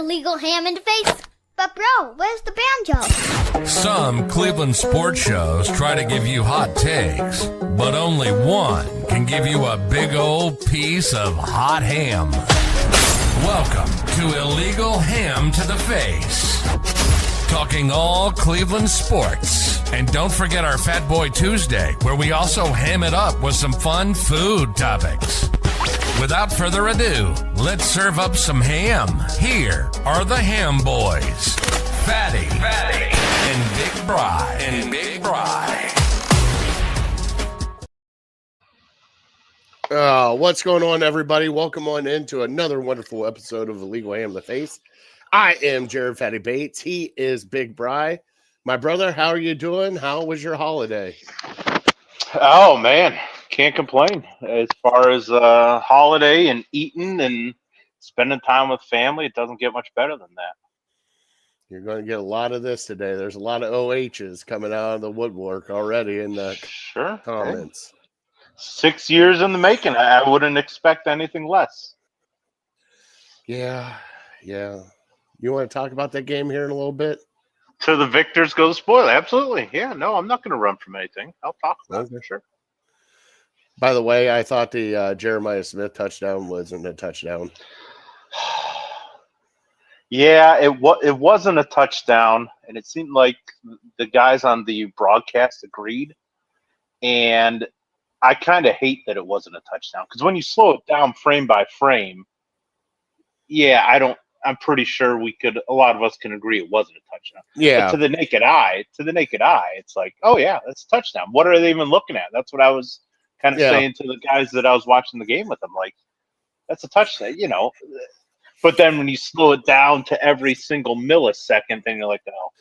illegal ham in the face. But bro, where's the banjo? Some Cleveland sports shows try to give you hot takes, but only one can give you a big old piece of hot ham. Welcome to Illegal Ham to the Face. Talking all Cleveland sports. And don't forget our Fat Boy Tuesday, where we also ham it up with some fun food topics. Without further ado, let's serve up some ham. Here are the Ham Boys, Fatty, and Big Bry. What's going on, everybody? Welcome on into another wonderful episode of Illegal Ham to the Face. I am Jared Fatty Bates. He is Big Bry. My brother, how are you doing? How was your holiday? Oh, man. Can't complain. As far as holiday and eating and spending time with family, it doesn't get much better than that. You're going to get a lot of this today. There's a lot of OHs coming out of the woodwork already in the comments. 6 years in the making. I wouldn't expect anything less. Yeah. You want to talk about that game here in a little bit? To the victors go the spoil. Absolutely. Yeah, no, I'm not going to run from anything. I'll talk about it for sure. By the way, I thought the Jeremiah Smith touchdown wasn't a touchdown. Yeah, it wasn't a touchdown, and it seemed like the guys on the broadcast agreed. And I kind of hate that it wasn't a touchdown, because when you slow it down frame by frame, I'm pretty sure a lot of us can agree it wasn't a touchdown. Yeah. But to the naked eye, it's like, oh yeah, that's a touchdown. What are they even looking at? That's what I was kind of saying to the guys that I was watching the game with. I'm like, that's a touchdown, But then when you slow it down to every single millisecond, then you're like, oh.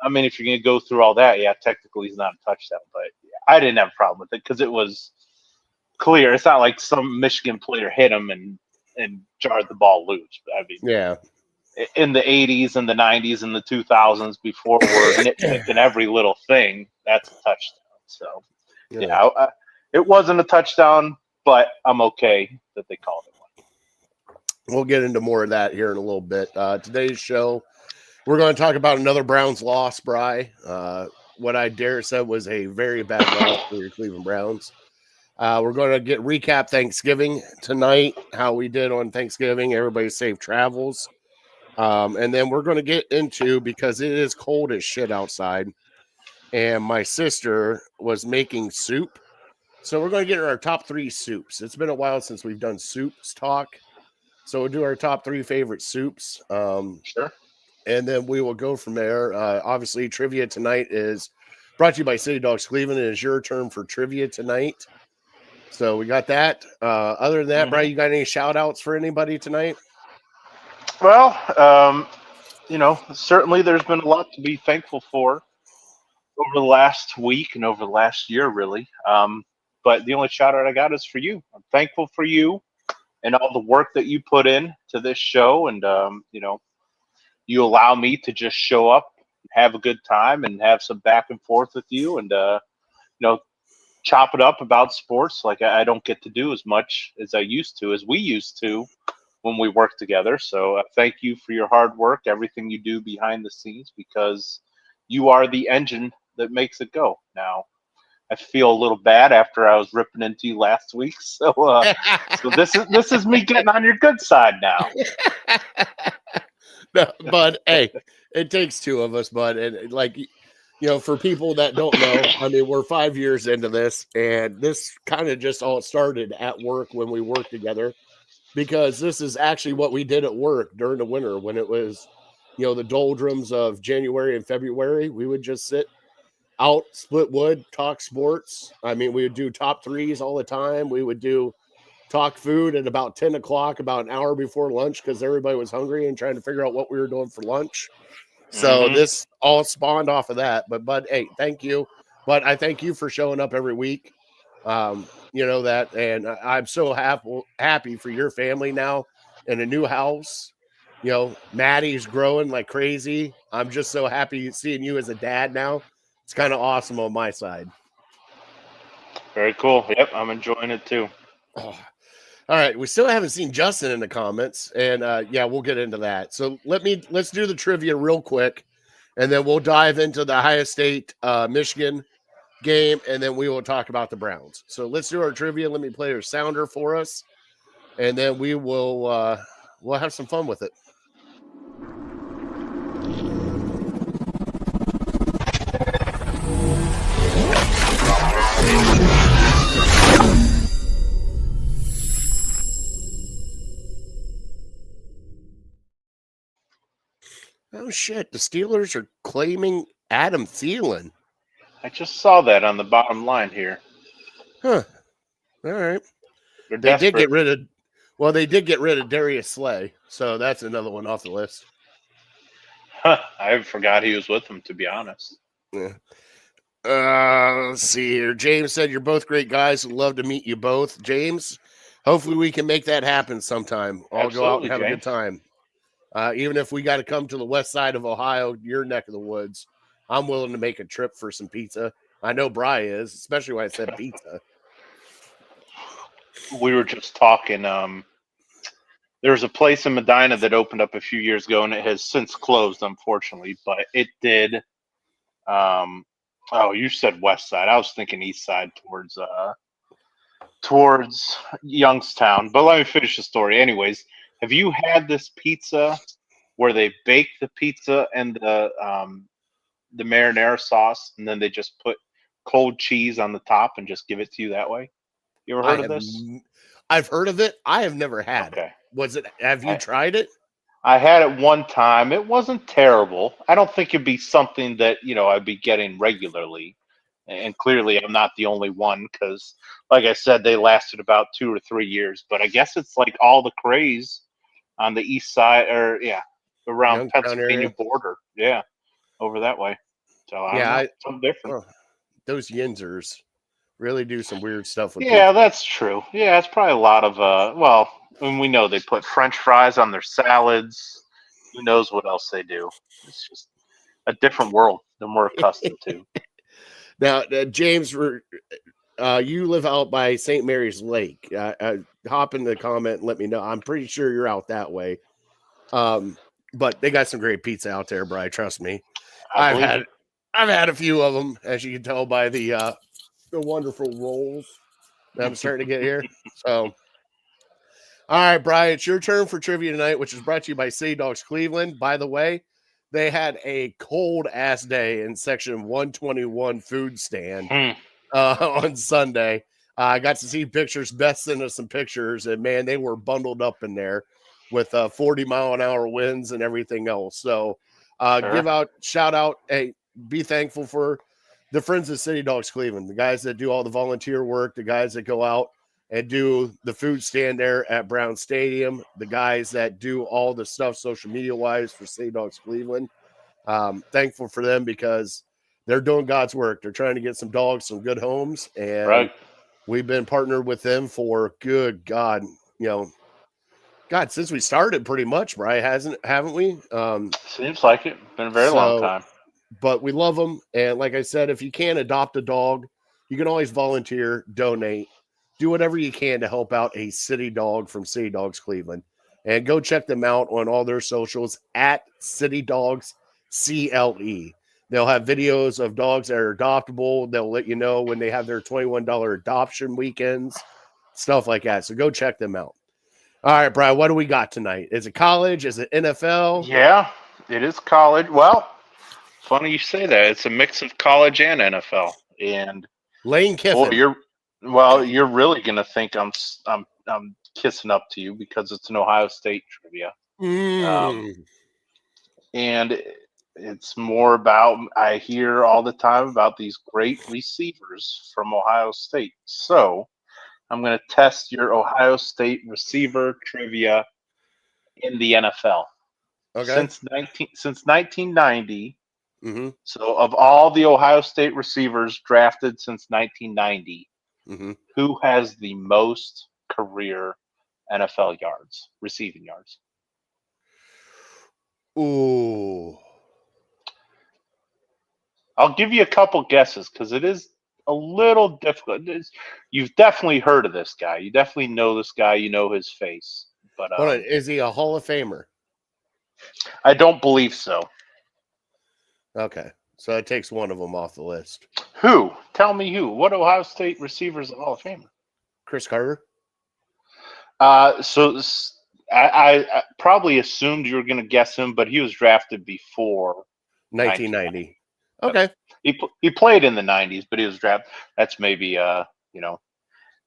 I mean, if you're going to go through all that, technically he's not a touchdown. But I didn't have a problem with it because it was clear. It's not like some Michigan player hit him and jarred the ball loose. I mean, in the 80s and the 90s and the 2000s, before we're nitpicking every little thing, that's a touchdown. So, it wasn't a touchdown, but I'm okay that they called it one. We'll get into more of that here in a little bit. Today's show, we're going to talk about another Browns loss, Bry. What I dare say was a very bad loss for your Cleveland Browns. We're going to recap Thanksgiving tonight, how we did on Thanksgiving. Everybody's safe travels. And then we're going to get into, because it is cold as shit outside, and my sister was making soup. So we're going to get our top 3 soups. It's been a while since we've done soups talk. So we'll do our top 3 favorite soups. Sure. And then we will go from there. Obviously, trivia tonight is brought to you by City Dogs Cleveland. It is your turn for trivia tonight. So we got that. Other than that, Brian, you got any shout outs for anybody tonight? Well, certainly there's been a lot to be thankful for over the last week and over the last year, really. But the only shout out I got is for you. I'm thankful for you and all the work that you put in to this show. And, you allow me to just show up, have a good time, and have some back and forth with you and, chop it up about sports. Like I don't get to do as much as we used to when we worked together. So thank you for your hard work, everything you do behind the scenes, because you are the engine that makes it go. Now, I feel a little bad after I was ripping into you last week. So, so this is me getting on your good side now. No, but hey, it takes 2 of us, bud. And for people that don't know, I mean, we're 5 years into this, and this kind of just all started at work when we worked together, because this is actually what we did at work during the winter when it was, the doldrums of January and February. We would just sit out, split wood, talk sports. I mean, we would do top 3s all the time. We would do talk food at about 10 o'clock, about an hour before lunch, because everybody was hungry and trying to figure out what we were doing for lunch. So this all spawned off of that. But Bud, hey, thank you. But I thank you for showing up every week. That, and I'm so happy for your family now in a new house. Maddie's growing like crazy. I'm just so happy seeing you as a dad now. It's kind of awesome on my side. Very cool. Yep, I'm enjoying it too. All right, we still haven't seen Justin in the comments, and yeah, we'll get into that. So let's do the trivia real quick, and then we'll dive into the Ohio State Michigan game, and then we will talk about the Browns. So let's do our trivia. Let me play our sounder for us, and then we will we'll have some fun with it. Oh shit! The Steelers are claiming Adam Thielen. I just saw that on the bottom line here. Huh. All right. They're They did desperate. get rid of. Well, they did get rid of Darius Slay, so that's another one off the list. I forgot he was with them, to be honest. Yeah. Let's see here. James said, "You're both great guys. Would love to meet you both." James, hopefully we can make that happen sometime. I'll go out and have a good time. Even if we got to come to the west side of Ohio, your neck of the woods, I'm willing to make a trip for some pizza. I know Bri is, especially when I said pizza. We were just talking. There was a place in Medina that opened up a few years ago, and it has since closed, unfortunately. But it did. Oh, you said west side. I was thinking east side towards Youngstown. But let me finish the story. Anyways, have you had this pizza where they bake the pizza and the marinara sauce, and then they just put cold cheese on the top and just give it to you that way? You ever heard of this? I've heard of it. I have never had Okay. it. Was it? Have you tried it? I had it one time. It wasn't terrible. I don't think it'd be something that, I'd be getting regularly. And clearly I'm not the only one because, like I said, they lasted about 2 or 3 years. But I guess it's like all the craze on the east side around Youngstown Pennsylvania area. border. Yeah, over that way. So I don't know, something different. Those Yinzers really do some weird stuff with Yeah, that's true. Yeah, it's probably a lot of and we know they put French fries on their salads. Who knows what else they do? It's just a different world than we're accustomed to. Now, James, you live out by St. Mary's Lake. Hop in the comment and let me know. I'm pretty sure you're out that way. But they got some great pizza out there, Bri. Trust me. I've had a few of them, as you can tell by the wonderful rolls that I'm starting to get here. So, all right, Bri, it's your turn for trivia tonight, which is brought to you by City Dogs Cleveland. By the way, they had a cold ass day in section 121 food stand on Sunday. I got to see pictures. Beth sent us some pictures, and man, they were bundled up in there with 40-mile-an-hour winds and everything else. So, shout out, hey, be thankful for the friends of City Dogs Cleveland, the guys that do all the volunteer work, the guys that go out and do the food stand there at Brown Stadium, the guys that do all the stuff social media wise for City Dogs Cleveland. Thankful for them because they're doing God's work. They're trying to get some dogs some good homes, and we've been partnered with them for good God, since we started pretty much, right? Haven't we? Seems like it. Been a very long time. But we love them. And like I said, if you can't adopt a dog, you can always volunteer, donate, do whatever you can to help out a city dog from City Dogs Cleveland. And go check them out on all their socials at City Dogs CLE. They'll have videos of dogs that are adoptable. They'll let you know when they have their $21 adoption weekends, stuff like that. So go check them out. All right, Brian, what do we got tonight? Is it college? Is it NFL? Yeah, it is college. Well, funny you say that. It's a mix of college and NFL. And Lane Kiffin. You're really gonna think I'm kissing up to you because it's an Ohio State trivia. And it's more about, I hear all the time about these great receivers from Ohio State. So I'm going to test your Ohio State receiver trivia in the NFL. Okay. Since 1990. So of all the Ohio State receivers drafted since 1990, who has the most career NFL yards, receiving yards? Ooh. I'll give you a couple guesses because it is a little difficult. You've definitely heard of this guy. You definitely know this guy. You know his face. But Hold on, is he a Hall of Famer? I don't believe so. Okay, so that takes one of them off the list. Who? Tell me who. What Ohio State receiver is a Hall of Famer? Chris Carter? I probably assumed you were going to guess him, but he was drafted before 1990. Okay. He played in the 90s, but he was drafted. That's maybe a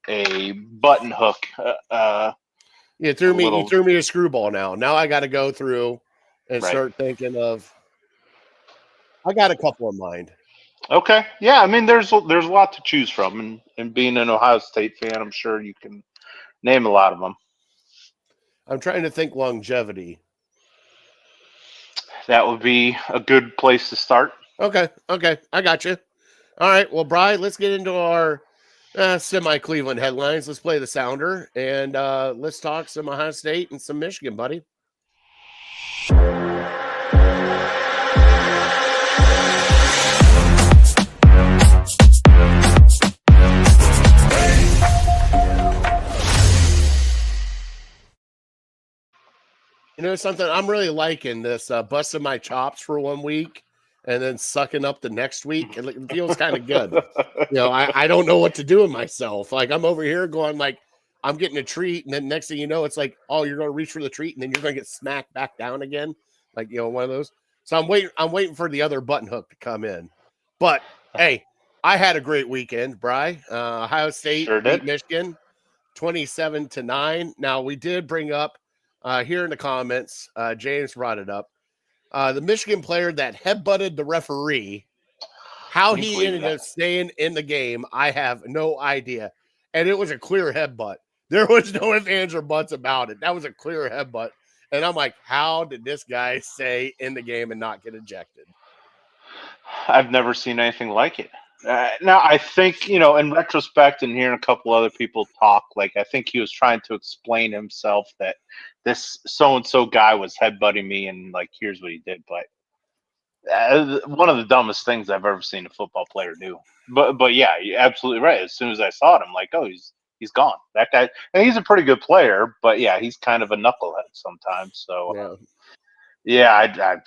button hook. You threw me a screwball now. Now I got to go through and start thinking of. I got a couple in mind. Okay. Yeah, I mean there's a lot to choose from, and being an Ohio State fan, I'm sure you can name a lot of them. I'm trying to think longevity. That would be a good place to start. Okay, I got you. All right, well, Bri, let's get into our semi-Cleveland headlines. Let's play the sounder, and let's talk some Ohio State and some Michigan, buddy. You know something? I'm really liking this busting my chops for 1 week and then sucking up the next week. It feels kind of good. You know, I don't know what to do with myself. Like I'm over here going like I'm getting a treat, and then next thing you know, it's like, oh, you're going to reach for the treat, and then you're going to get smacked back down again. Like, you know, one of those. So I'm waiting for the other button hook to come in. But hey, I had a great weekend, Bri. Ohio State beat Michigan 27-9. Now we did bring up here in the comments, James brought it up. The Michigan player that headbutted the referee, how he ended up staying in the game, I have no idea. And it was a clear headbutt. There was no ifs, ands, or buts about it. That was a clear headbutt. And I'm like, how did this guy stay in the game and not get ejected? I've never seen anything like it. Now, I think, in retrospect and hearing a couple other people talk, like I think he was trying to explain himself that this so-and-so guy was headbutting me and like, here's what he did. But one of the dumbest things I've ever seen a football player do. But yeah, you're absolutely right. As soon as I saw it, I'm like, oh, he's gone. That guy, and he's a pretty good player, but yeah, he's kind of a knucklehead sometimes. So yeah,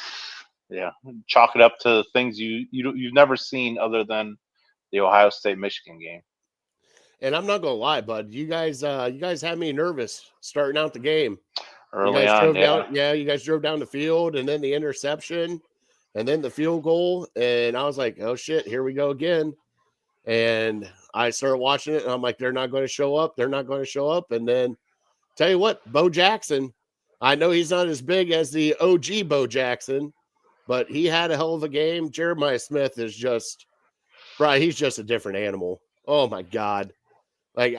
yeah, chalk it up to things you've never seen other than the Ohio State Michigan game. And I'm not gonna lie, bud. You guys had me nervous starting out the game. Early on, you guys drove down the field, and then the interception, and then the field goal, and I was like, oh shit, here we go again. And I started watching it, and I'm like, they're not going to show up. They're not going to show up. And then, tell you what, Bo Jackson, I know he's not as big as the OG Bo Jackson, but he had a hell of a game. Jeremiah Smith is just, right, he's just a different animal. Oh, my God. Like,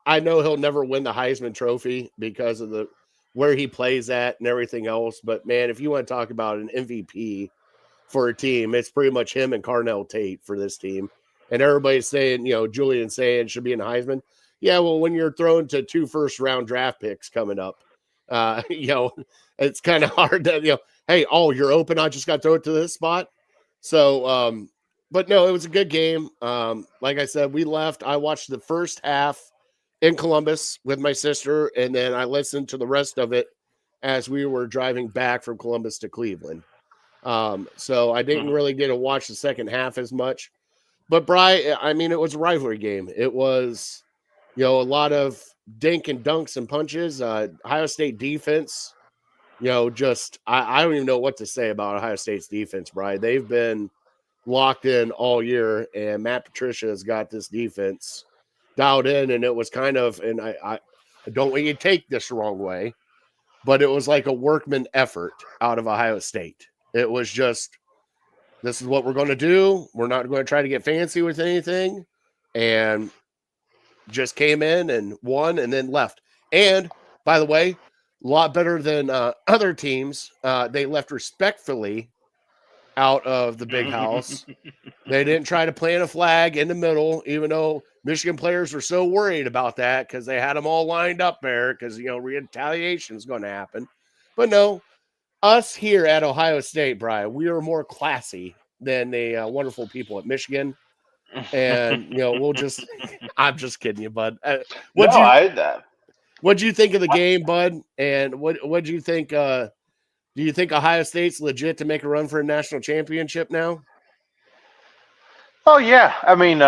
I know he'll never win the Heisman Trophy because of where he plays at and everything else. But, man, if you want to talk about an MVP for a team, it's pretty much him and Carnell Tate for this team. And everybody's saying, Julian saying should be in Heisman. Yeah, well, when you're thrown to 2 first-round draft picks coming up, it's kind of hard to, hey, you're open. I just got to throw it to this spot. So, but no, it was a good game. Like I said, we left. I watched the first half in Columbus with my sister, and then I listened to the rest of it as we were driving back from Columbus to Cleveland. So I didn't really get to watch the second half as much. But, Bri, I mean, it was a rivalry game. It was, a lot of dink and dunks and punches. Ohio State defense, just I don't even know what to say about Ohio State's defense, Bri. They've been locked in all year, and Matt Patricia has got this defense dialed in, and it was kind of, and I don't want you to take this the wrong way, but it was like a workman effort out of Ohio State. It was just, this is what we're going to do. We're not going to try to get fancy with anything. And just came in and won and then left. And, by the way, a lot better than other teams. They left respectfully out of the big house. They didn't try to plant a flag in the middle, even though Michigan players were so worried about that because they had them all lined up there because, retaliation is going to happen. But no. Us here at Ohio State, Brian, we are more classy than the wonderful people at Michigan. and we'll just. I'm just kidding you, bud. No, What'd you think of the game, bud? And what'd you think? Do you think Ohio State's legit to make a run for a national championship now? oh yeah. I mean,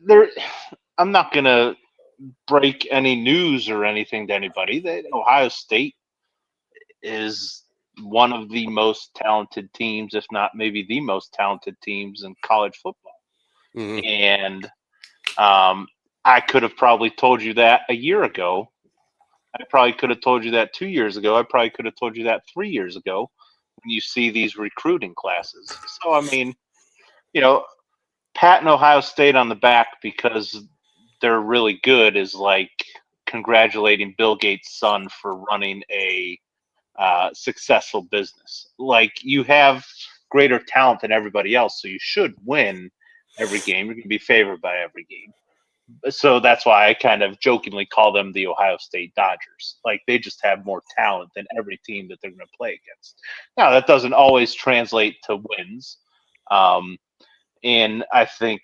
there. I'm not gonna break any news or anything to anybody. Ohio State is one of the most talented teams, if not maybe the most talented teams in college football. Mhm. And I could have probably told you that a year ago. I probably could have told you that 2 years ago. I probably could have told you that 3 years ago when you see these recruiting classes. So, I mean, patting Ohio State on the back because they're really good is like congratulating Bill Gates' son for running a successful business. Like, you have greater talent than everybody else, so you should win every game. You're going to be favored by every game. So that's why I kind of jokingly call them the Ohio State Dodgers. Like, they just have more talent than every team that they're going to play against. Now, that doesn't always translate to wins. And I think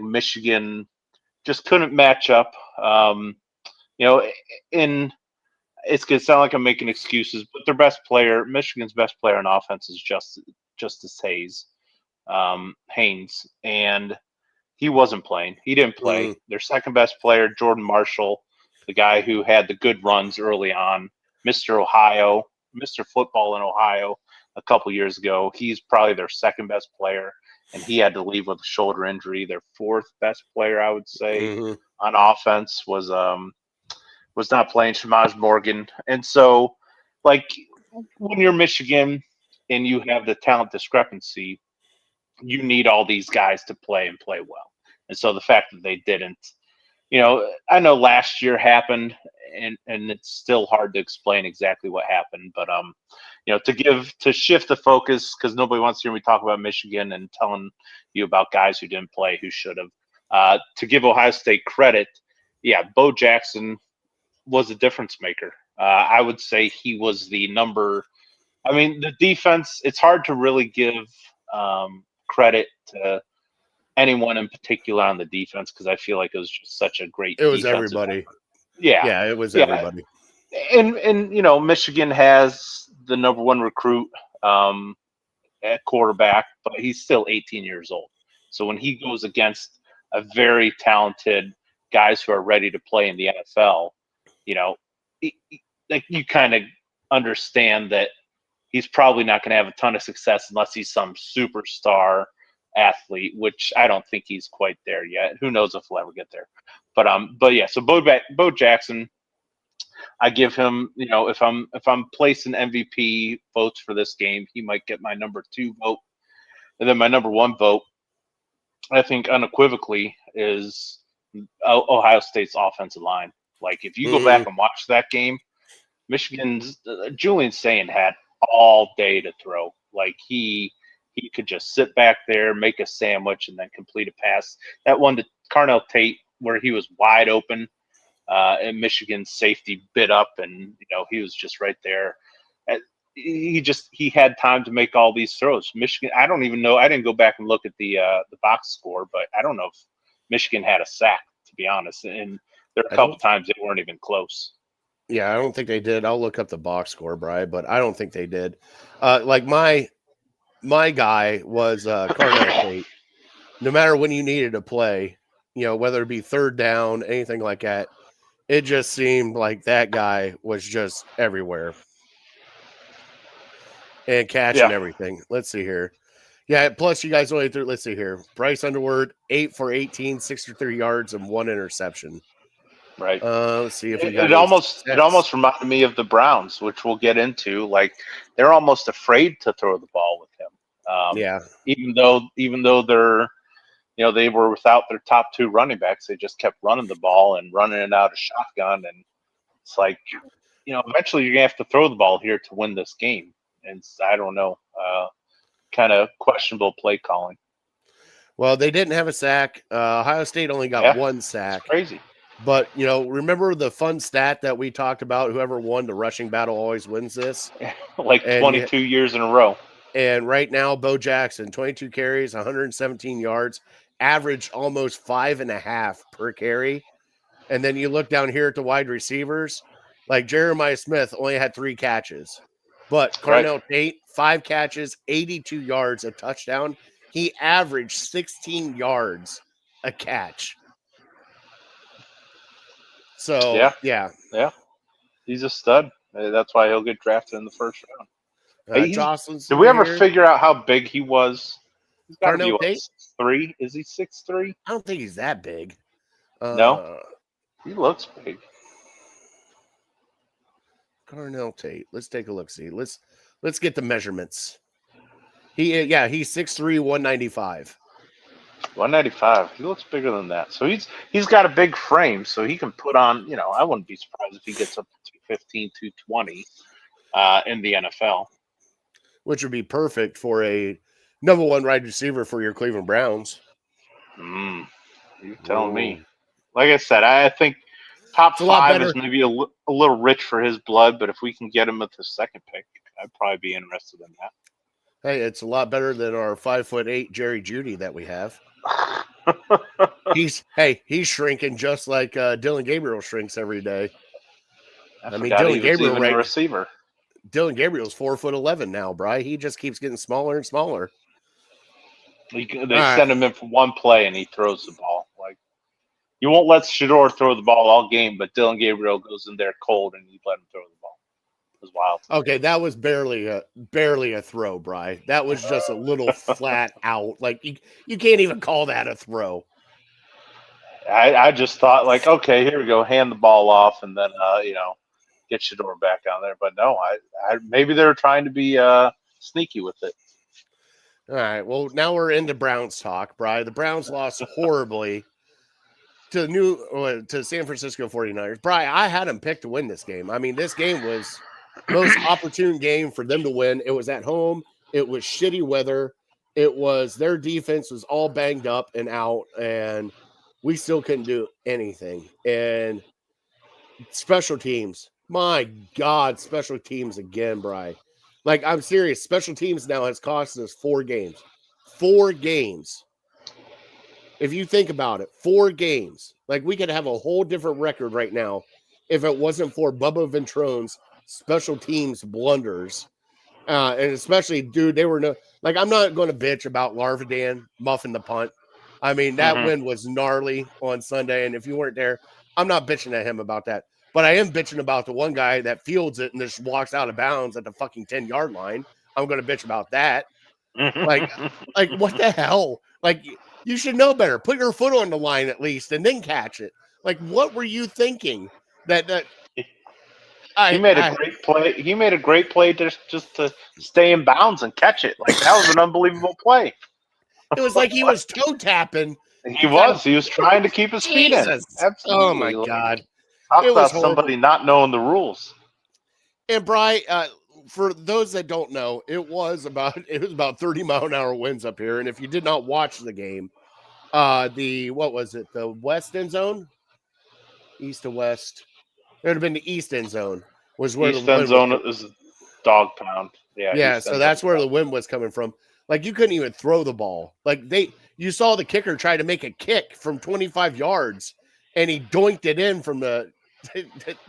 Michigan just couldn't match up. In it's going to sound like I'm making excuses, but their best player, Michigan's best player on offense, is Justice Haynes, and he wasn't playing. He didn't play. Their second best player, Jordan Marshall, the guy who had the good runs early on, Mr. Ohio, Mr. Football in Ohio a couple years ago. He's probably their second best player, and he had to leave with a shoulder injury. Their fourth best player, I would say, on offense was not playing, Shamaj Morgan. And so, like, when you're Michigan and you have the talent discrepancy, you need all these guys to play and play well. And so the fact that they didn't, I know last year happened, and it's still hard to explain exactly what happened. But to shift the focus, because nobody wants to hear me talk about Michigan and telling you about guys who didn't play who should have. To give Ohio State credit, yeah, Bo Jackson was a difference maker. I would say he was the number. I mean, the defense. It's hard to really give credit to anyone in particular on the defense because I feel like it was just such a great. It was everybody. Effort. Yeah, it was everybody. And Michigan has the number one recruit at quarterback, but he's still 18 years old. So when he goes against a very talented guys who are ready to play in the NFL, like, you kind of understand that he's probably not going to have a ton of success unless he's some superstar athlete, which I don't think he's quite there yet. Who knows if he'll ever get there? But yeah. So Bo Jackson, I give him, if I'm placing MVP votes for this game, he might get my number 2 vote, and then my number 1 vote, I think unequivocally, is Ohio State's offensive line. Like, if you go back and watch that game, Michigan's Julian Sayin had all day to throw. Like, he could just sit back there, make a sandwich, and then complete a pass. That one to Carnell Tate where he was wide open, and Michigan's safety bit up, and he was just right there. He had time to make all these throws. Michigan, I don't even know. I didn't go back and look at the box score, but I don't know if Michigan had a sack, to be honest. And there are a couple times they weren't even close. Yeah, I don't think they did. I'll look up the box score, Brian, but I don't think they did. Like, my guy was Carnell Tate. No matter when you needed to play, whether it be third down, anything like that, it just seemed like that guy was just everywhere and catching everything. Let's see here. Yeah, plus you guys only threw. Let's see here. Bryce Underwood, 8 for 18, 63 yards, and 1 interception. Right. Let's see if we got it almost reminded me of the Browns, which we'll get into. Like, they're almost afraid to throw the ball with him. Even though they're, they were without their top 2 running backs, they just kept running the ball and running it out of shotgun. And it's like, eventually you're gonna have to throw the ball here to win this game. And I don't know, kind of questionable play calling. Well, they didn't have a sack. Ohio State only got 1 sack. It's crazy. But, remember the fun stat that we talked about? Whoever won the rushing battle always wins this. Like 22 years in a row. And right now, Bo Jackson, 22 carries, 117 yards, averaged almost 5.5 per carry. And then you look down here at the wide receivers, like Jeremiah Smith only had 3 catches. But Carnell Tate, 5 catches, 82 yards, a touchdown. He averaged 16 yards a catch. So, Yeah. He's a stud. That's why he'll get drafted in the first round. Jocelyn's Did we ever here. figure out how big he was? He's got to be Carnell Tate? 6'3"? Is he 6'3"? I don't think he's that big. No? He looks big. Carnell Tate. Let's take a look. See, let's get the measurements. He's 6'3", 195. 195. He looks bigger than that. So he's got a big frame, so he can put on. I wouldn't be surprised if he gets up to 215, 220 in the NFL, which would be perfect for a number 1 wide receiver for your Cleveland Browns. You're telling me. Like I said, I think top 5 is maybe a little rich for his blood, but if we can get him at the second pick, I'd probably be interested in that. Hey, it's a lot better than our 5'8" Jerry Jeudy that we have. He's shrinking just like Dylan Gabriel shrinks every day. Dylan Gabriel, a receiver. Dylan Gabriel's 4'11" now, Bri. He just keeps getting smaller and smaller. They send him in for one play and he throws the ball. Like, you won't let Shedeur throw the ball all game, but Dylan Gabriel goes in there cold and you let him throw the ball. It was wild. Okay, that was barely a throw, Bri. That was just a little flat out. Like you can't even call that a throw. I just thought, like, okay, here we go, hand the ball off, and then get Shedeur back on there. But no, I maybe they're trying to be sneaky with it. All right. Well, now we're into Browns talk, Bri. The Browns lost horribly to San Francisco 49ers. Bri, I had them picked to win this game. I mean, this game was most opportune game for them to win. It was at home. It was shitty weather. It was their defense was all banged up and out, and we still couldn't do anything. And special teams, my God, special teams again, Bri. Like, I'm serious. Special teams now has cost us 4 games. 4 games. If you think about it, 4 games. Like, we could have a whole different record right now if it wasn't for Bubba Ventrone's special teams blunders. And especially, dude, they were I'm not going to bitch about Larvadan muffing the punt. I mean, that win was gnarly on Sunday. And if you weren't there, I'm not bitching at him about that. But I am bitching about the one guy that fields it and just walks out of bounds at the fucking 10-yard line. I'm going to bitch about that. Like, what the hell? Like, you should know better. Put your foot on the line at least and then catch it. Like, what were you thinking? He made a great play. He made a great play just to stay in bounds and catch it. Like, that was an unbelievable play. It was like he was toe tapping. He was trying to keep his feet in. Absolutely. Oh my God. Talk about somebody not knowing the rules. And Bri, for those that don't know, it was about 30-mile-an-hour winds up here. And if you did not watch the game, the west end zone, east to west. It would have been the east end zone was where east end zone is dog pound. Yeah. So that's where the wind was coming from. Like, you couldn't even throw the ball. Like, you saw the kicker try to make a kick from 25 yards, and he doinked it in from the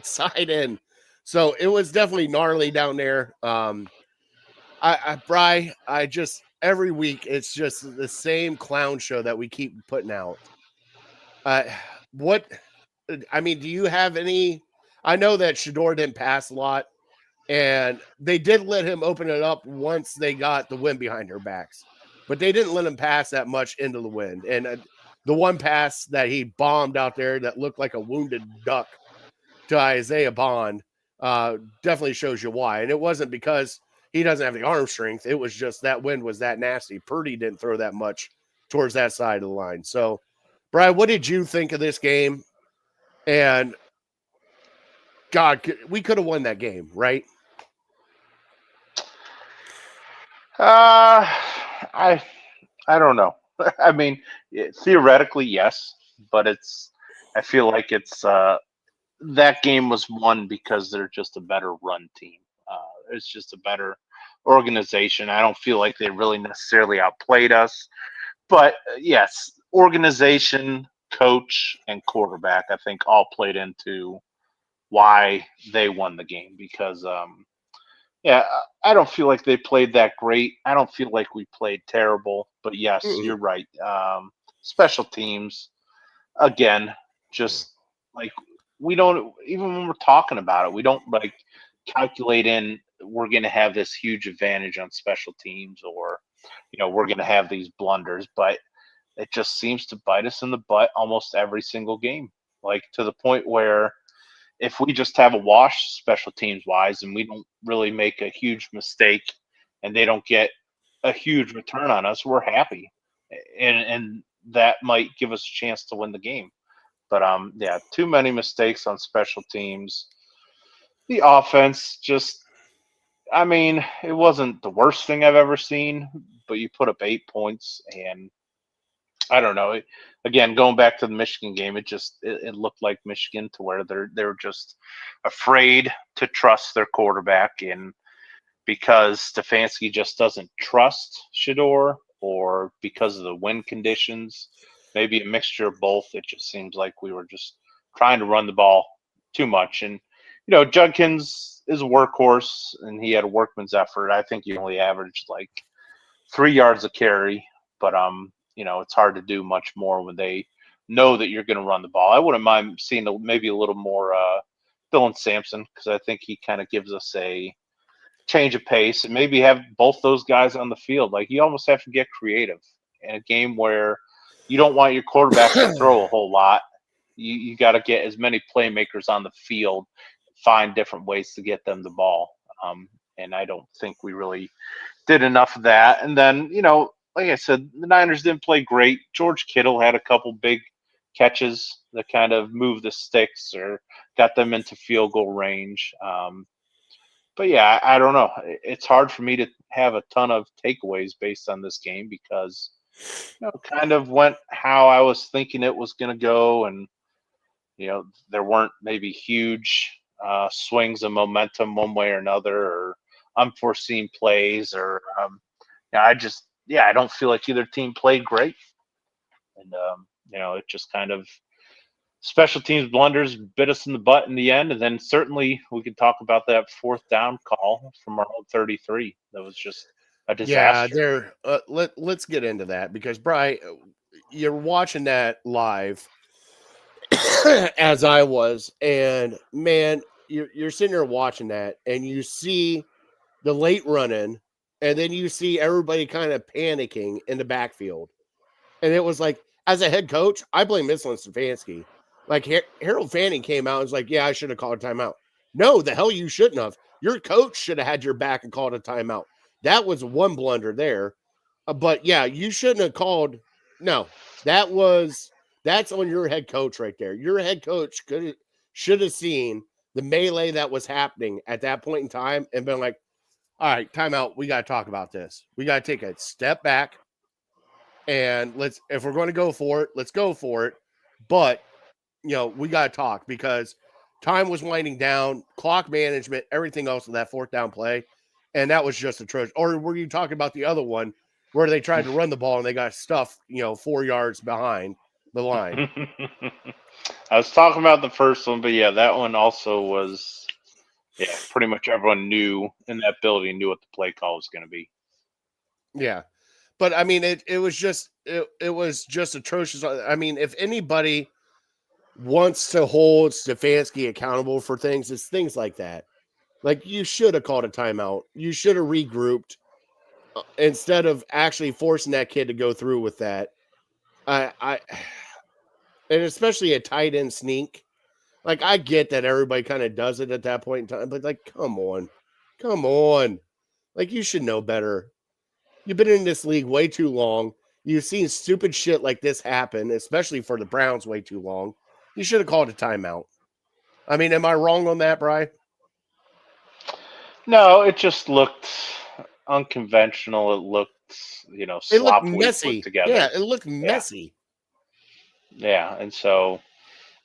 side end. So it was definitely gnarly down there. Bri, every week it's just the same clown show that we keep putting out. Do you have any? I know that Shedeur didn't pass a lot, and they did let him open it up once they got the wind behind their backs, but they didn't let him pass that much into the wind. And the one pass that he bombed out there that looked like a wounded duck to Isaiah Bond definitely shows you why. And it wasn't because he doesn't have the arm strength. It was just that wind was that nasty. Purdy didn't throw that much towards that side of the line. So, Brian, what did you think of this game? And God, we could have won that game, right? I don't know. I mean, theoretically, yes, but I feel like it's that game was won because they're just a better run team. It's just a better organization. I don't feel like they really necessarily outplayed us. But yes, organization, coach, and quarterback, I think, all played into why they won the game because, yeah, I don't feel like they played that great. I don't feel like we played terrible. But yes, Mm-mm. you're right. Special teams, again, just like we don't, even when we're talking about it, we don't like calculate in we're going to have this huge advantage on special teams or, we're going to have these blunders. But it just seems to bite us in the butt almost every single game. Like to the point where if we just have a wash special teams wise and we don't really make a huge mistake and they don't get a huge return on us, we're happy. And that might give us a chance to win the game. But yeah, too many mistakes on special teams. The offense just, I mean, it wasn't the worst thing I've ever seen, but you put up 8 points and I don't know. Again, going back to the Michigan game, it looked like Michigan to where they're just afraid to trust their quarterback, and because Stefanski just doesn't trust Shador, or because of the wind conditions, maybe a mixture of both. It just seems like we were just trying to run the ball too much, and Judkins is a workhorse, and he had a workman's effort. I think he only averaged like 3 yards a carry, but it's hard to do much more when they know that you're going to run the ball. I wouldn't mind seeing maybe a little more Dylan Sampson because I think he kind of gives us a change of pace and maybe have both those guys on the field. Like you almost have to get creative in a game where you don't want your quarterback to throw a whole lot. You got to get as many playmakers on the field, find different ways to get them the ball. And I don't think we really did enough of that. And then, like I said, the Niners didn't play great. George Kittle had a couple big catches that kind of moved the sticks or got them into field goal range. But yeah, I don't know. It's hard for me to have a ton of takeaways based on this game because kind of went how I was thinking it was going to go, and there weren't maybe huge swings of momentum one way or another, or unforeseen plays, or I don't feel like either team played great, and it just kind of special teams blunders bit us in the butt in the end, and then certainly we could talk about that fourth down call from our own 33. That was just a disaster. Yeah, let's get into that because Bri, you're watching that live as I was, and man, you're sitting there watching that, and you see the late run-in, and then you see everybody kind of panicking in the backfield, and it was like, as a head coach, I blame Michelin Stefanski. Like Harold Fanning came out and was like, "Yeah, I should have called a timeout." No, the hell you shouldn't have. Your coach should have had your back and called a timeout. That was one blunder there, but yeah, you shouldn't have called. No, that's on your head coach right there. Your head coach should have seen the melee that was happening at that point in time and been like, all right, timeout. We got to talk about this. We got to take a step back and if we're going to go for it, let's go for it. But, we got to talk because time was winding down, clock management, everything else in that fourth down play. And that was just atrocious. Or were you talking about the other one where they tried to run the ball and they got stuffed, 4 yards behind the line? I was talking about the first one, but yeah, that one also was, pretty much everyone knew in that building knew what the play call was going to be. Yeah. But I mean, it was just atrocious. I mean, if anybody wants to hold Stefanski accountable for things, it's things like that. Like you should have called a timeout. You should have regrouped instead of actually forcing that kid to go through with that. And especially a tight end sneak. Like I get that everybody kind of does it at that point in time, but like, come on. Like you should know better. You've been in this league way too long. You've seen stupid shit like this happen, especially for the Browns, way too long. You should have called a timeout. I mean, am I wrong on that, Bri? No, it just looked unconventional. It looked, It looked sloppily messy. put together. Yeah, it looked messy. Yeah, and so,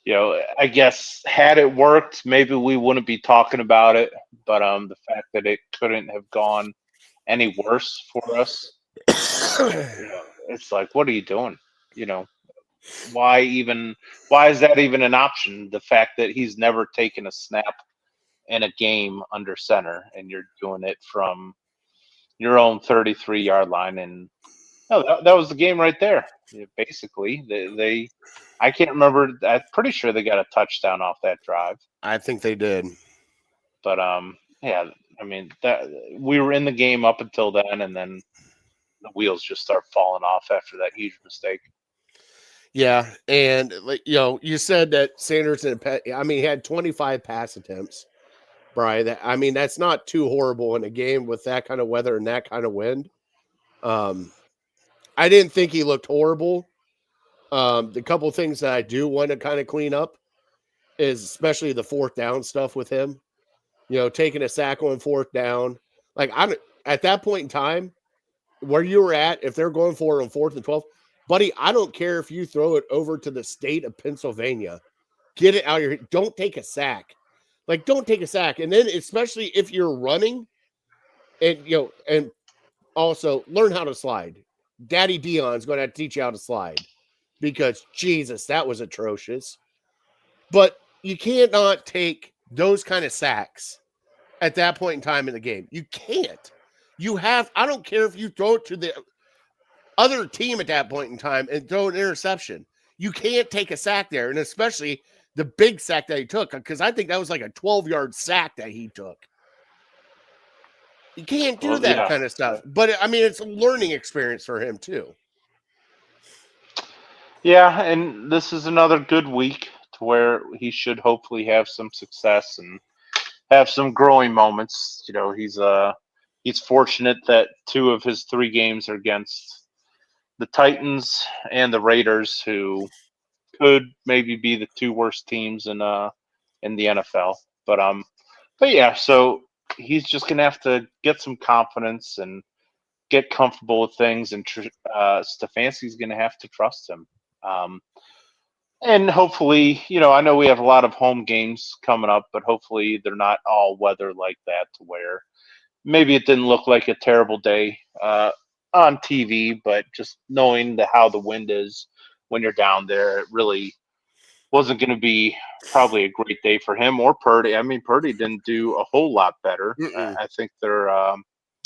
I guess had it worked, maybe we wouldn't be talking about it. But the fact that it couldn't have gone any worse for us. It's like, what are you doing? You know, why is that even an option? The fact that he's never taken a snap in a game under center, and you're doing it from your own 33-yard line, and no, that was the game right there. Yeah, basically, they I can't remember. I'm pretty sure they got a touchdown off that drive. I think they did. But yeah, I mean that we were in the game up until then, and then the wheels just start falling off after that huge mistake. Yeah, and you said that Sanderson, he had 25 pass attempts, Brian. That's not too horrible in a game with that kind of weather and that kind of wind. I didn't think he looked horrible. The couple things that I do want to kind of clean up is especially the fourth down stuff with him. Taking a sack on fourth down. Like at that point in time, where you were at, if they're going for it on 4th and 12, buddy, I don't care if you throw it over to the state of Pennsylvania. Get it out of your. Don't take a sack. Don't take a sack. And then especially if you're running, and also learn how to slide. Daddy Dion's going to have to teach you how to slide because Jesus, that was atrocious. But you cannot take those kind of sacks at that point in time in the game. You can't. I don't care if you throw it to the other team at that point in time and throw an interception. You can't take a sack there, and especially the big sack that he took, because I think that was like a 12-yard sack that he took. You can't do that kind of stuff. But, it's a learning experience for him, too. Yeah, and this is another good week to where he should hopefully have some success and have some growing moments. He's fortunate that 2 of his 3 games are against the Titans and the Raiders, who could maybe be the 2 worst teams in the NFL. But yeah, so he's just gonna have to get some confidence and get comfortable with things, and Stefanski's gonna have to trust him. And hopefully, I know we have a lot of home games coming up, but hopefully they're not all weather like that to where maybe it didn't look like a terrible day on TV, but just knowing how the wind is when you're down there, it really wasn't going to be probably a great day for him or Purdy. Purdy didn't do a whole lot better. I think they're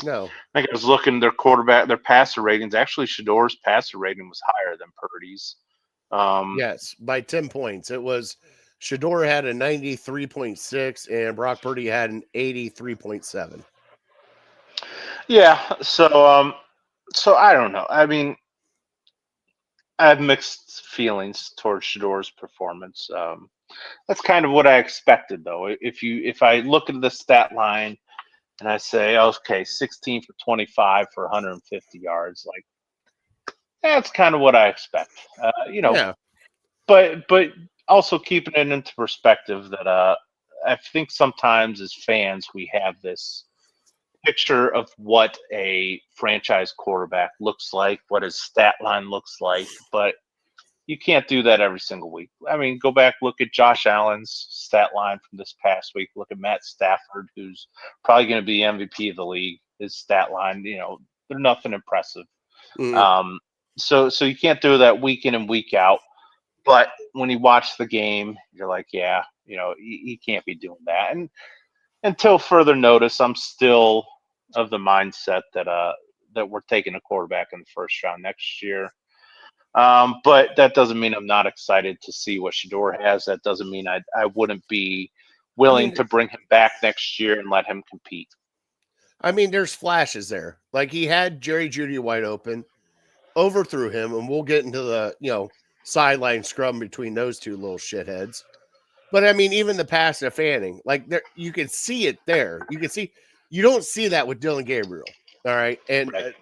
no. I think I was looking their passer ratings. Actually, Shador's passer rating was higher than Purdy's. Yes, by 10 points. It was Shador had a 93.6 and Brock Purdy had an 83.7. Yeah, so I don't know. I have mixed feelings towards Shador's performance. That's kind of what I expected, though. If I look at the stat line and I say, okay, 16 for 25 for 150 yards, that's kind of what I expect. Yeah. But also keeping it into perspective that I think sometimes as fans we have this picture of what a franchise quarterback looks like, what his stat line looks like, but you can't do that every single week. Go back, look at Josh Allen's stat line from this past week. Look at Matt Stafford, who's probably going to be MVP of the league. His stat line, they're nothing impressive. Mm-hmm. So you can't do that week in and week out. But when you watch the game, you're like, yeah, he can't be doing that. And until further notice, I'm still of the mindset that we're taking a quarterback in the first round next year. But that doesn't mean I'm not excited to see what Shador has. That doesn't mean I wouldn't be willing to bring him back next year and let him compete. There's flashes there. He had Jerry Jeudy wide open, overthrew him, and we'll get into the, sideline scrum between those 2 little shitheads. But even the pass to Fanning, there, you can see it there. You can see, you don't see that with Dillon Gabriel. All right. And right.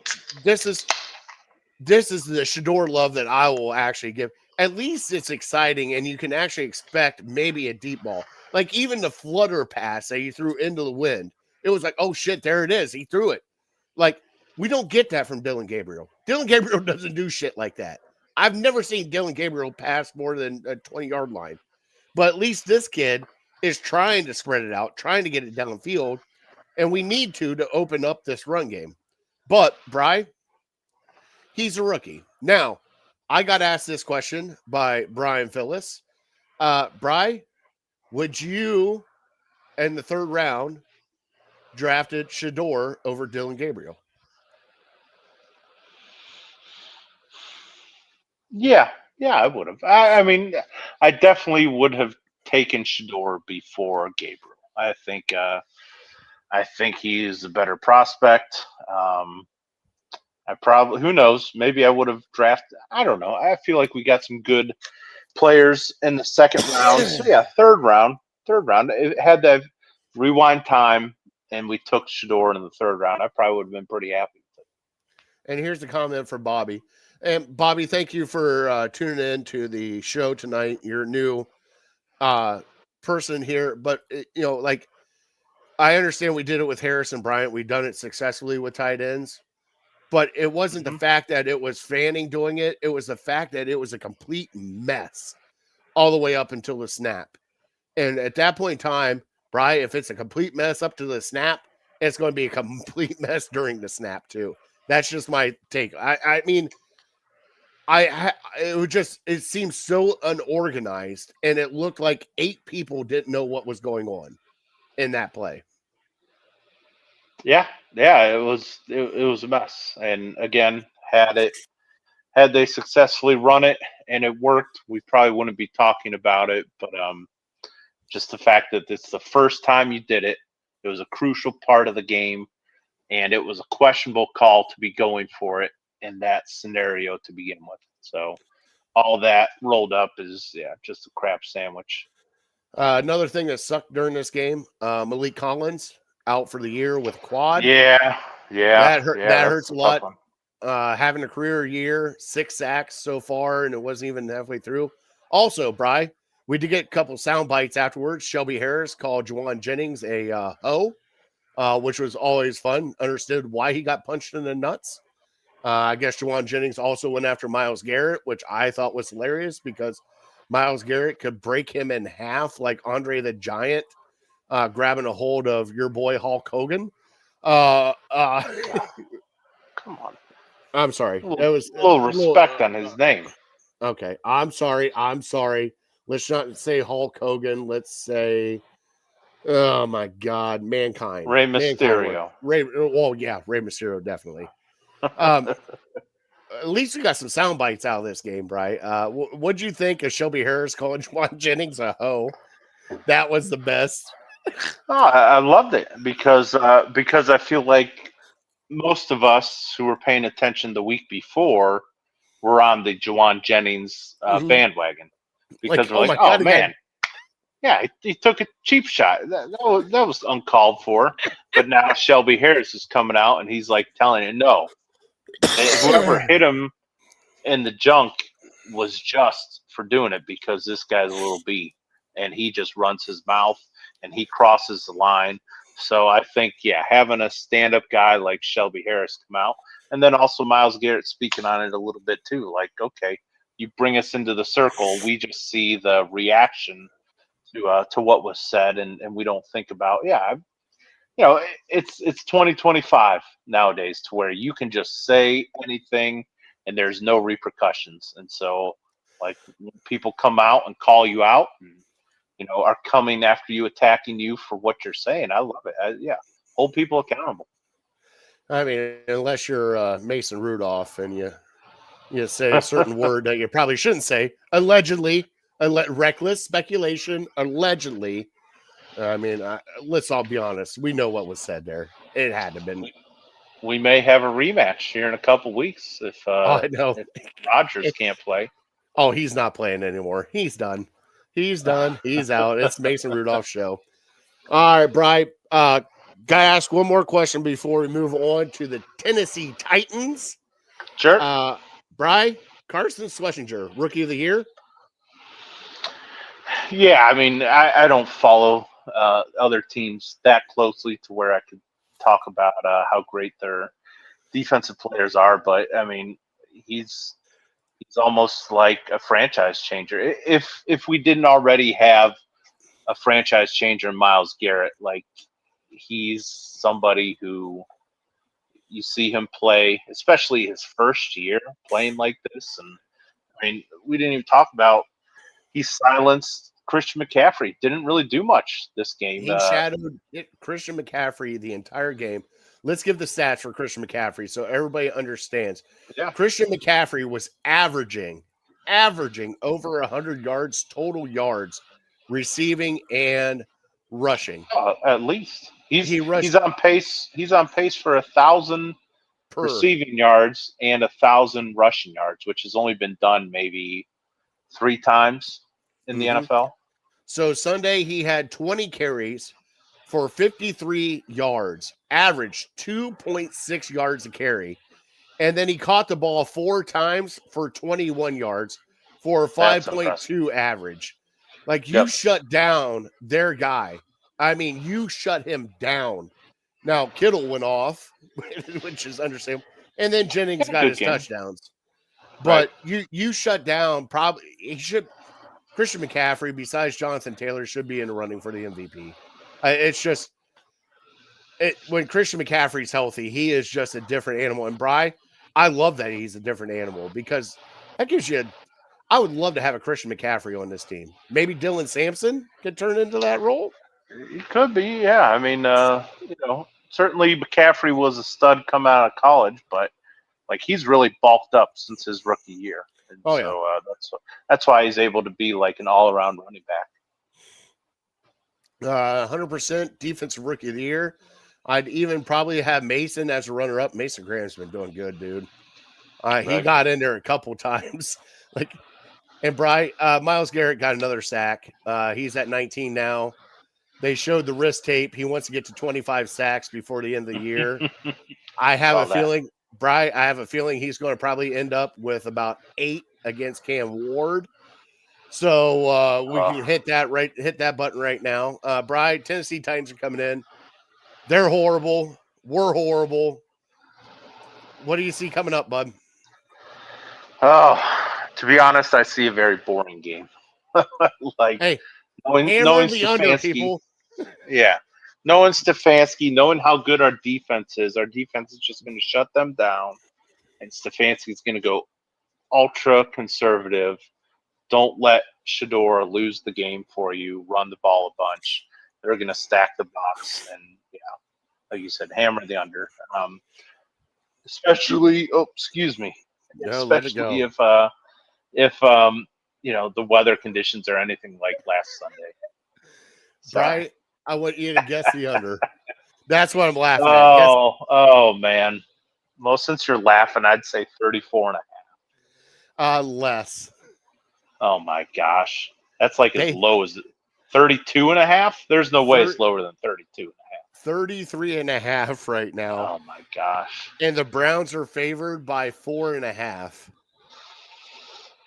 This is the Shador love that I will actually give. At least it's exciting, and you can actually expect maybe a deep ball. Even the flutter pass that he threw into the wind, it was like, oh shit, there it is. He threw it. We don't get that from Dillon Gabriel. Dillon Gabriel doesn't do shit like that. I've never seen Dillon Gabriel pass more than a 20-yard line. But at least this kid is trying to spread it out, trying to get it downfield, and we need to open up this run game. But Bry, he's a rookie. Now, I got asked this question by Brian Phyllis. Bry, would you, in the third round, drafted Shador over Dylan Gabriel? Yeah, I would have. I mean, I definitely would have taken Shador before Gabriel. I think he's a better prospect. I probably, who knows? Maybe I would have drafted. I don't know. I feel like we got some good players in the second round. So yeah, third round. It had that rewind time, and we took Shador in the third round. I probably would have been pretty happy. And here's the comment from Bobby. And Bobby, thank you for tuning in to the show tonight. You're a new person here, but like, I understand we did it with Harrison Bryant. We've done it successfully with tight ends, but it wasn't the fact that it was Fanning doing it. It was the fact that it was a complete mess all the way up until the snap. And at that point in time, Bry, if it's a complete mess up to the snap, it's going to be a complete mess during the snap too. That's just my take. I mean, it seemed so unorganized, and it looked like 8 people didn't know what was going on in that play. Yeah, it was a mess. And again, had they successfully run it and it worked, we probably wouldn't be talking about it. But just the fact that it's the first time you did it, it was a crucial part of the game, and it was a questionable call to be going for it in that scenario to begin with. So all that rolled up is just a crap sandwich. Another thing that sucked during this game, Malik Collins out for the year with quad. Yeah. That hurts a lot. One. Having a career year, 6 sacks so far, and it wasn't even halfway through. Also, Bry, we did get a couple sound bites afterwards. Shelby Harris called Juwan Jennings a hoe, which was always fun. Understood why he got punched in the nuts. I guess Juwan Jennings also went after Myles Garrett, which I thought was hilarious because Myles Garrett could break him in half like Andre the Giant, grabbing a hold of your boy Hulk Hogan. Come on. I'm sorry. There was a little respect on his name. Okay. I'm sorry. Let's not say Hulk Hogan. Let's say, oh my God, Mankind. Rey Mysterio. Rey Mysterio, definitely. At least we got some sound bites out of this game, Bri. What'd you think of Shelby Harris calling Juwan Jennings a hoe? That was the best. Oh, I loved it because I feel like most of us who were paying attention the week before were on the Juwan Jennings bandwagon because we're like, oh man, yeah, he took a cheap shot. That was uncalled for. But now Shelby Harris is coming out and he's like telling it no. Whoever hit him in the junk was just for doing it because this guy's a little B and he just runs his mouth and he crosses the line. So I think, having a stand-up guy like Shelby Harris come out, and then also Myles Garrett speaking on it a little bit too. Like, okay, you bring us into the circle, we just see the reaction to what was said, and we don't think about, it's 2025 nowadays to where you can just say anything and there's no repercussions. And so, like, when people come out and call you out and are coming after you, attacking you for what you're saying, I love it. Hold people accountable. I mean, unless you're Mason Rudolph and you say a certain word that you probably shouldn't say, allegedly, reckless speculation, allegedly. I mean, let's all be honest. We know what was said there. It had to have been. We may have a rematch here in a couple weeks if I know if Rodgers can't play. Oh, he's not playing anymore. He's done. He's done. He's out. It's Mason Rudolph's show. All right, Bri. Gotta ask one more question before we move on to the Tennessee Titans. Sure. Bri, Carson Schlesinger, Rookie of the Year. Yeah, I mean, I don't follow other teams that closely to where I could talk about how great their defensive players are, but I mean, he's almost like a franchise changer. If we didn't already have a franchise changer in Myles Garrett, like, he's somebody who you see him play, especially his first year playing like this. And I mean, we didn't even talk about he silenced Christian McCaffrey. Didn't really do much this game. He shadowed Christian McCaffrey the entire game. Let's give the stats for Christian McCaffrey so everybody understands. Yeah. Christian McCaffrey was averaging over 100 yards, total yards, receiving and rushing. At least He rushed he's on pace. He's on pace for 1,000 per. receiving yards and 1,000 rushing yards, which has only been done maybe 3 times in the NFL. So Sunday he had 20 carries for 53 yards, averaged 2.6 yards a carry. And then he caught the ball 4 times for 21 yards for a 5.2 average. Like, you shut down their guy. I mean, you shut him down. Now, Kittle went off, which is understandable. And then Jennings got his touchdowns. But you shut down Christian McCaffrey, besides Jonathan Taylor, should be in the running for the MVP. It's just when Christian McCaffrey's healthy, he is just a different animal. And Bri, I love that he's a different animal because that gives you I would love to have a Christian McCaffrey on this team. Maybe Dylan Sampson could turn into that role. It could be, yeah. I mean, certainly McCaffrey was a stud coming out of college, but like he's really bulked up since his rookie year. And that's why he's able to be like an all-around running back. 100% defensive rookie of the year. I'd even probably have Mason as a runner-up. Mason Graham's been doing good, dude. He got in there a couple times. Myles Garrett got another sack. He's at 19 now. They showed the wrist tape. He wants to get to 25 sacks before the end of the year. I have a feeling he's going to probably end up with about 8 against Cam Ward. So we can hit that button right now. Tennessee Titans are coming in. They're horrible. We're horrible. What do you see coming up, bud? Oh, to be honest, I see a very boring game. Knowing the under, people. Yeah. Knowing Stefanski, knowing how good our defense is just going to shut them down. And Stefanski's going to go ultra conservative. Don't let Shedeur lose the game for you. Run the ball a bunch. They're going to stack the box and, like you said, hammer the under. Especially if the weather conditions are anything like last Sunday. Right? I want you to guess the under. That's what I'm laughing at. Oh man. Well, since you're laughing, I'd say 34.5. Less. Oh my gosh. That's like as low as 32.5. There's no way it's lower than 32.5. 33.5 right now. Oh my gosh. And the Browns are favored by 4.5.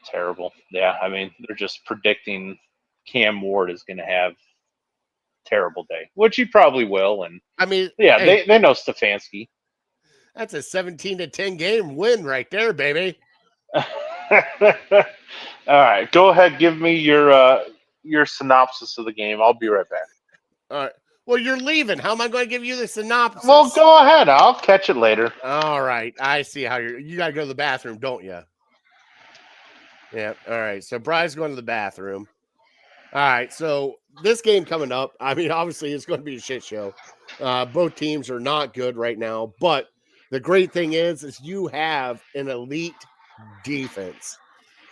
Terrible. Yeah, I mean, they're just predicting Cam Ward is going to have a terrible day, which he probably will. And I mean, they know Stefanski. That's a 17-10 game win right there, baby. All right, go ahead. Give me your synopsis of the game. I'll be right back. All right. Well, you're leaving. How am I going to give you the synopsis? Well, go ahead. I'll catch it later. All right. I see how you got to go to the bathroom, don't you? Yeah. All right. So Brian's going to the bathroom. All right. So this game coming up, I mean, obviously it's going to be a shit show. Both teams are not good right now, but the great thing is you have an elite defense,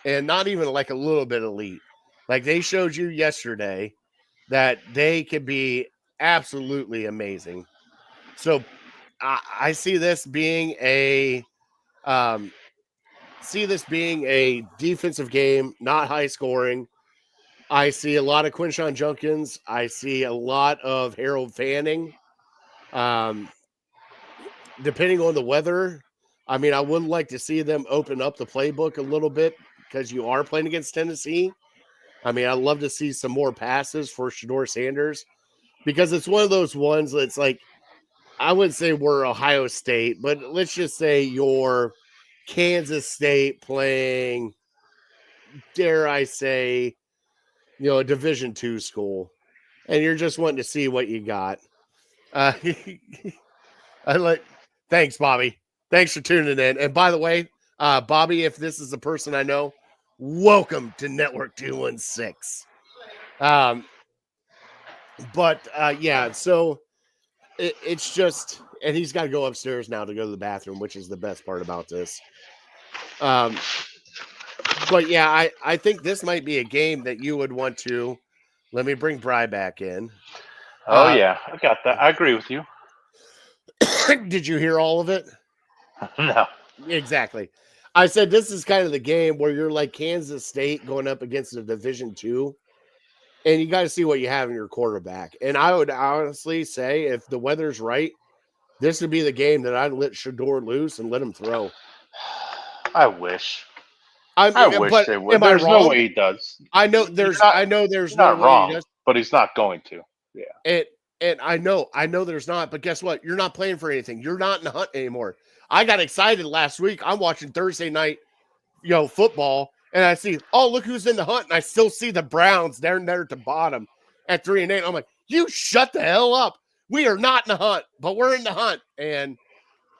and not even like a little bit elite. Like they showed you yesterday that they could be absolutely amazing. So I see this being a defensive game, not high scoring. I see a lot of Quinshon Judkins. I see a lot of Harold Fanning. Depending on the weather, I mean, I would like to see them open up the playbook a little bit because you are playing against Tennessee. I mean, I'd love to see some more passes for Shedeur Sanders because it's one of those ones that's like, I wouldn't say we're Ohio State, but let's just say you're Kansas State playing, dare I say, a Division II school, and you're just wanting to see what you got. Thanks, Bobby. Thanks for tuning in. And by the way, Bobby, if this is a person I know, welcome to Network 216. Yeah, so it's just, and he's got to go upstairs now to go to the bathroom, which is the best part about this. But yeah, I think this might be a game that you would want to. Let me bring Bry back in. Oh yeah, I got that. I agree with you. Did you hear all of it? No. Exactly. I said this is kind of the game where you're like Kansas State going up against a Division II, and you got to see what you have in your quarterback. And I would honestly say, if the weather's right, this would be the game that I'd let Shador loose and let him throw. I wish. I wish they would. Am I There's wrong? no way he does. I know there's no not way wrong, he does. but he's not going to. Yeah. And I know there's not, but guess what? You're not playing for anything. You're not in the hunt anymore. I got excited last week. I'm watching Thursday night, football, and I see, oh, look who's in the hunt, and I still see the Browns there at the bottom at 3-8. I'm like, you shut the hell up. We are not in the hunt, but we're in the hunt. And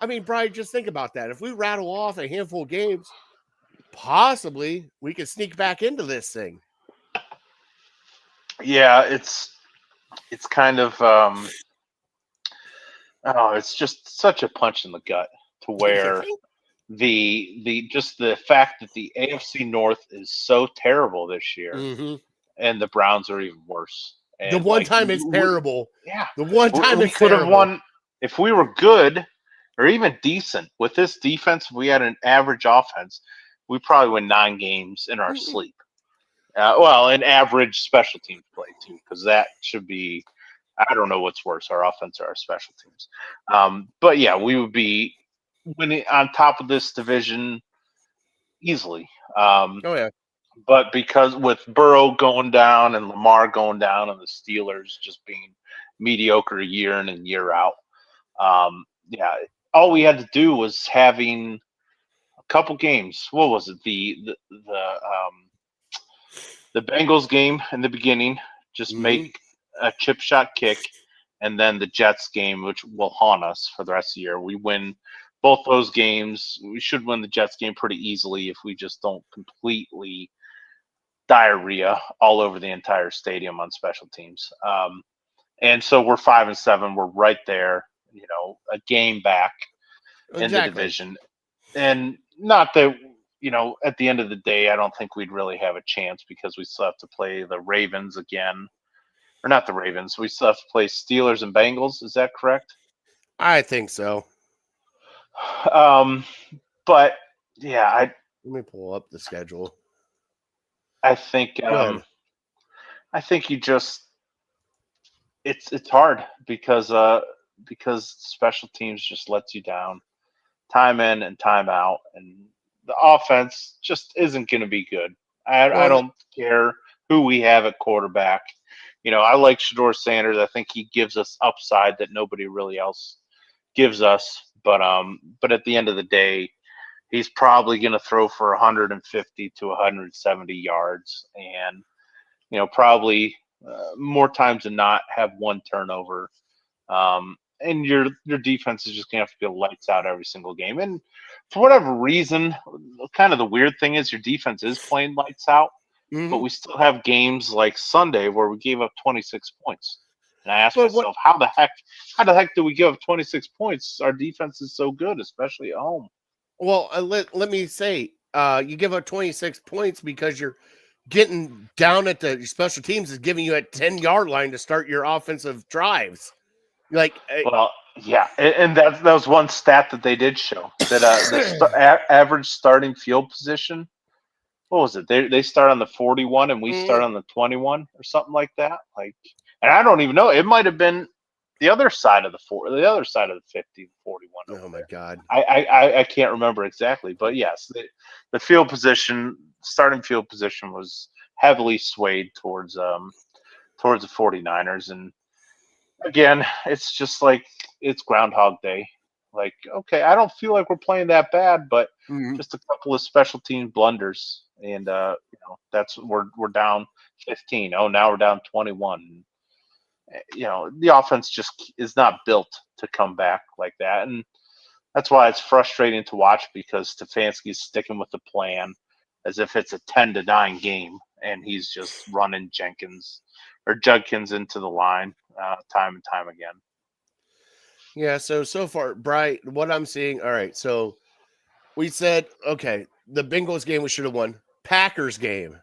I mean, Brian, just think about that. If we rattle off a handful of games, possibly we could sneak back into this thing. Yeah, it's kind of it's just such a punch in the gut to where the fact that the AFC North is so terrible this year, and the Browns are even worse. And the one time it's terrible. Yeah, the one time we could have won if we were good or even decent with this defense. If we had an average offense, we probably win 9 games in our sleep. And average special teams play too, because that should be. I don't know what's worse, our offense or our special teams. But yeah, we would be winning on top of this division easily. Oh yeah. But because with Burrow going down and Lamar going down and the Steelers just being mediocre year in and year out, all we had to do was having a couple games. What was it? The Bengals game in the beginning, just make a chip shot kick, and then the Jets game, which will haunt us for the rest of the year. We win both those games. We should win the Jets game pretty easily if we just don't completely diarrhea all over the entire stadium on special teams. And so we're 5-7. We're right there, a game back in the division. And not that, at the end of the day, I don't think we'd really have a chance because we still have to play the Ravens again. Or not the Ravens. We still have to play Steelers and Bengals. Is that correct? I think so. But yeah, let me pull up the schedule. I think you just it's hard because special teams just lets you down time in and time out, and the offense just isn't going to be good. I don't care who we have at quarterback. I like Shador Sanders. I think he gives us upside that nobody really else gives us. But at the end of the day, he's probably going to throw for 150 to 170 yards, and probably more times than not have one turnover. And your defense is just going to have to be lights out every single game. And for whatever reason, kind of the weird thing is your defense is playing lights out. But we still have games like Sunday where we gave up 26 points. And I asked myself, how the heck do we give up 26 points? Our defense is so good, especially at home. Well, let me say, you give up 26 points because you're getting down at the special teams is giving you a 10-yard line to start your offensive drives. And that was one stat that they did show that the average starting field position. What was it? They start on the 41 and we start on the 21 or something like that. And I don't even know. It might have been the other side of the 50, the 41. Oh my God. I can't remember exactly, but yes, the field position, starting field position was heavily swayed towards the 49ers. And again, it's just like it's Groundhog Day. Okay, I don't feel like we're playing that bad, but just a couple of special team blunders. And that's we're down 15. Oh, now we're down 21. The offense just is not built to come back like that. And That's why it's frustrating to watch because Stefanski's sticking with the plan as if it's a 10-9 game, and he's just running Judkins into the line time and time again. Yeah, so far, Bright, what I'm seeing, all right, so we said, okay, the Bengals game we should have won. Packers game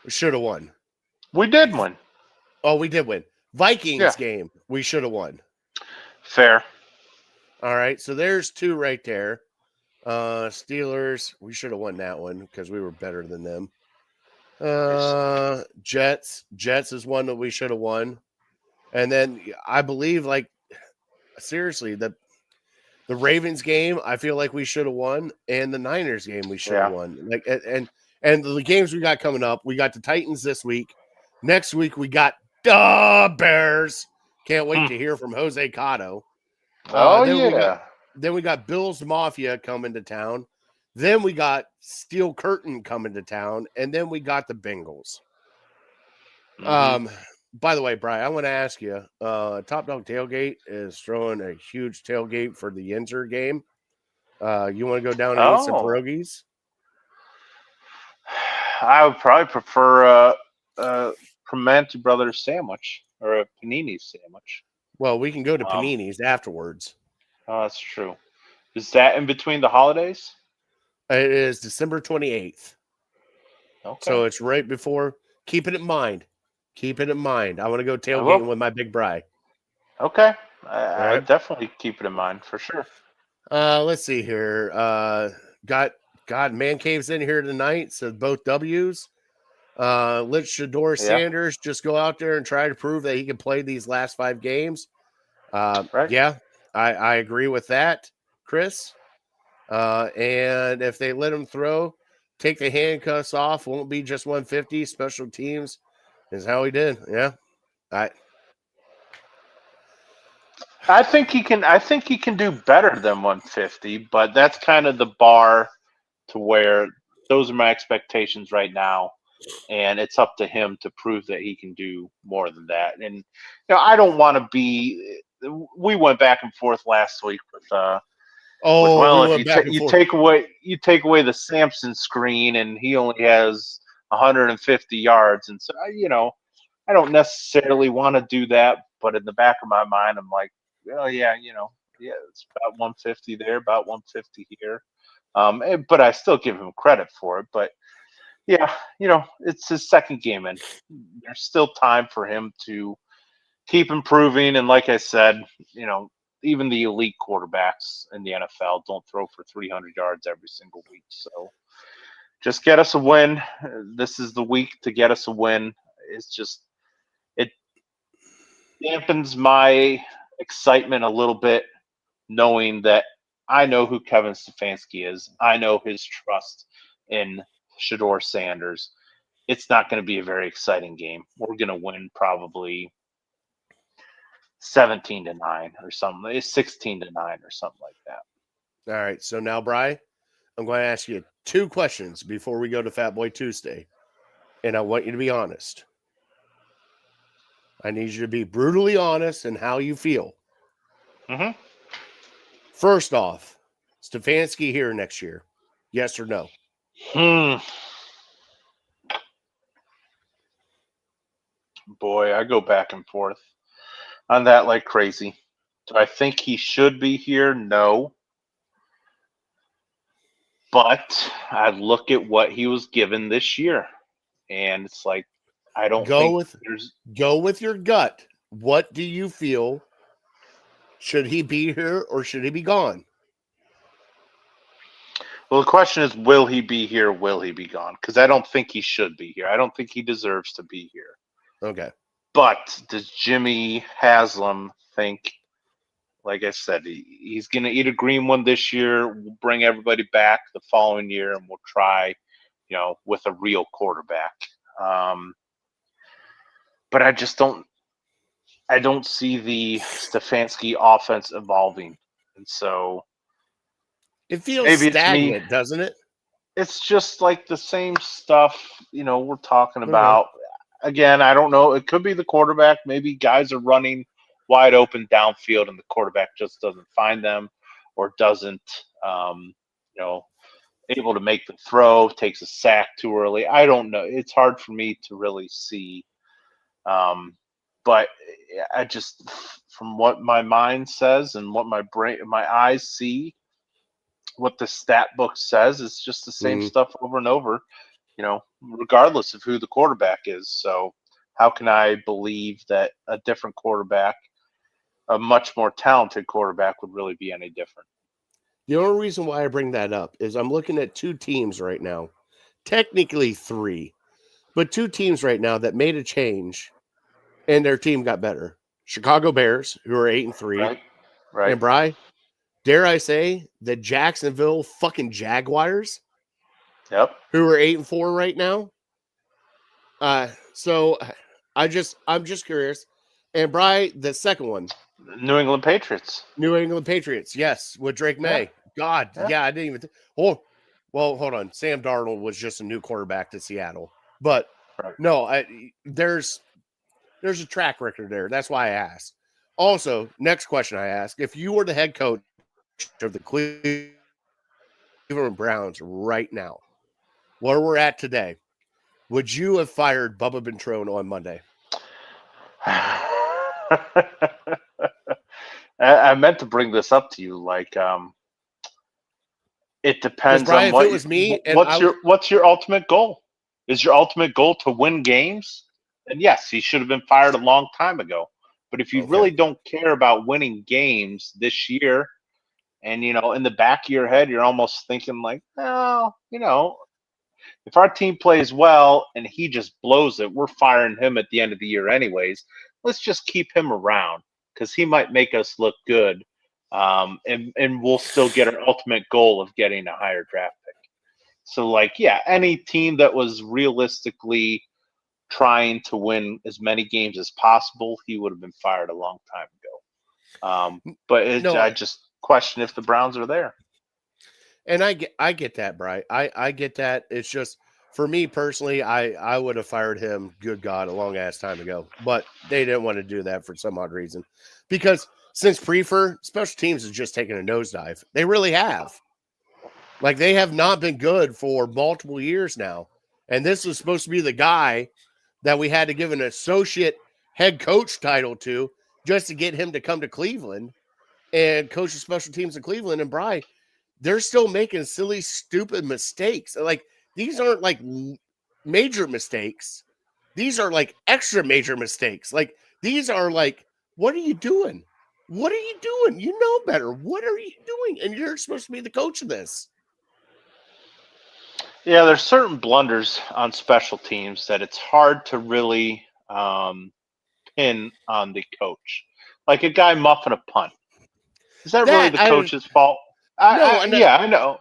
we should have won. We did win. Oh, we did win. Vikings Yeah. game we should have won. Fair. All right, so there's 2 right there. Steelers, we should have won that one because we were better than them. Jets is one that we should have won. And then I believe, like, seriously, the Ravens game, I feel like we should have won, and the Niners game we should have won. Like, and the games we got coming up, we got the Titans this week. Next week we got the Bears. Can't wait to hear from Jose Cotto. Then we got Bills Mafia coming to town. Then we got Steel Curtain coming to town, and then we got the Bengals. By the way, Brian, I want to ask you, Top Dog Tailgate is throwing a huge tailgate for the Yinzer game. You want to go down and eat some pierogies? I would probably prefer a Primanti Brothers sandwich or a panini sandwich. Well, we can go to Panini's afterwards. Oh, that's true. Is that in between the holidays? It is December 28th. Okay. So it's right before. Keep it in mind. I want to go tailgating with my big Bri. Okay. I definitely keep it in mind for sure. Let's see here. Man Cave's in here tonight, so both W's. Let Shador Sanders just go out there and try to prove that he can play these last 5 games. Right. Yeah, I agree with that, Chris. And if they let him throw, take the handcuffs off, won't be just 150. Special teams is how he did. Yeah. I think he can do better than 150, but that's kind of the bar to where those are my expectations right now. And it's up to him to prove that he can do more than that. And I don't want to be. We went back and forth last week with. If you take away the Sampson screen, and he only has 150 yards, and so I don't necessarily want to do that. But in the back of my mind, I'm like, oh yeah, it's about 150 there, about 150 here. But I still give him credit for it. But yeah, it's his second game, and there's still time for him to keep improving. And like I said, even the elite quarterbacks in the NFL don't throw for 300 yards every single week. So just get us a win. This is the week to get us a win. It dampens my excitement a little bit, knowing that I know who Kevin Stefanski is. I know his trust in Shador Sanders. It's not going to be a very exciting game. We're going to win probably 17-9 or something, 16-9 or something like that. All right. So now, Bri, I'm going to ask you 2 questions before we go to Fat Boy Tuesday. And I want you to be honest. I need you to be brutally honest in how you feel. Mm-hmm. First off, Stefanski here next year. Yes or no? Boy, I go back and forth on that like crazy. Do I think he should be here? No. But I look at what he was given this year, and it's like I don't go with your gut. What do you feel? Should he be here or should he be gone? Well, the question is, will he be here? Will he be gone? Because I don't think he should be here. I don't think he deserves to be here. Okay. But does Jimmy Haslam think, like I said, he's going to eat a green one this year, we'll bring everybody back the following year, and we'll try, with a real quarterback. But I just don't see the Stefanski offense evolving. And so it feels stagnant, doesn't it? It's just like the same stuff, we're talking about. Again, I don't know. It could be the quarterback. Maybe guys are running wide open downfield and the quarterback just doesn't find them. or doesn't, you know, able to make the throw, takes a sack too early. I don't know. It's hard for me to really see. But I just, from what my mind says and what my eyes see, what the stat book says, it's just the same stuff over and over, you know, regardless of who the quarterback is. So how can I believe that a different quarterback, a much more talented quarterback, would really be any different? The only reason why I bring that up is I'm looking at two teams right now, technically three, but two teams right now that made a change and their team got better. Chicago Bears, who are 8-3, Right. and Bri, dare I say, the Jacksonville fucking Jaguars, Yep. who are 8-4 right now. So I'm just curious. And Bri, the second one, New England Patriots. New England Patriots, yes, with Drake May. Yeah. God, Yeah. yeah, I didn't even. Well, hold on. Sam Darnold was just a new quarterback to Seattle, but no, there's a track record there. That's why I asked. Also, next question I ask: if you were the head coach of the Cleveland Browns right now, where we're at today, would you have fired Bubba Bentrone on Monday? I meant to bring this up to you. Like, it depends Brian, on what if it was me. What's your ultimate goal? Is your ultimate goal to win games? And yes, he should have been fired a long time ago. But if you really don't care about winning games this year, and you know, in the back of your head, you're almost thinking like, oh, you know, if our team plays well and he just blows it, we're firing him at the end of the year anyways. Let's just keep him around because he might make us look good, and we'll still get our ultimate goal of getting a higher draft pick. So, like, yeah, any team that was realistically trying to win as many games as possible, he would have been fired a long time ago. But I just question if the Browns are there. And I get that, Bri. I get that. It's just, for me personally, I would have fired him, good God, a long ass time ago. But they didn't want to do that for some odd reason. Because since Prefer, special teams has just taken a nosedive. They really have. Like, they have not been good for multiple years now. And this was supposed to be the guy that we had to give an associate head coach title to just to get him to come to Cleveland and coach the special teams in Cleveland. And Bri, they're still making silly, stupid mistakes. Like, these aren't like major mistakes. These are like extra major mistakes. Like, these are like, what are you doing? What are you doing? You know better. What are you doing? And you're supposed to be the coach of this. Yeah, there's certain blunders on special teams that it's hard to really pin on the coach. Like a guy muffing a punt. Is that really the coach's fault? I know.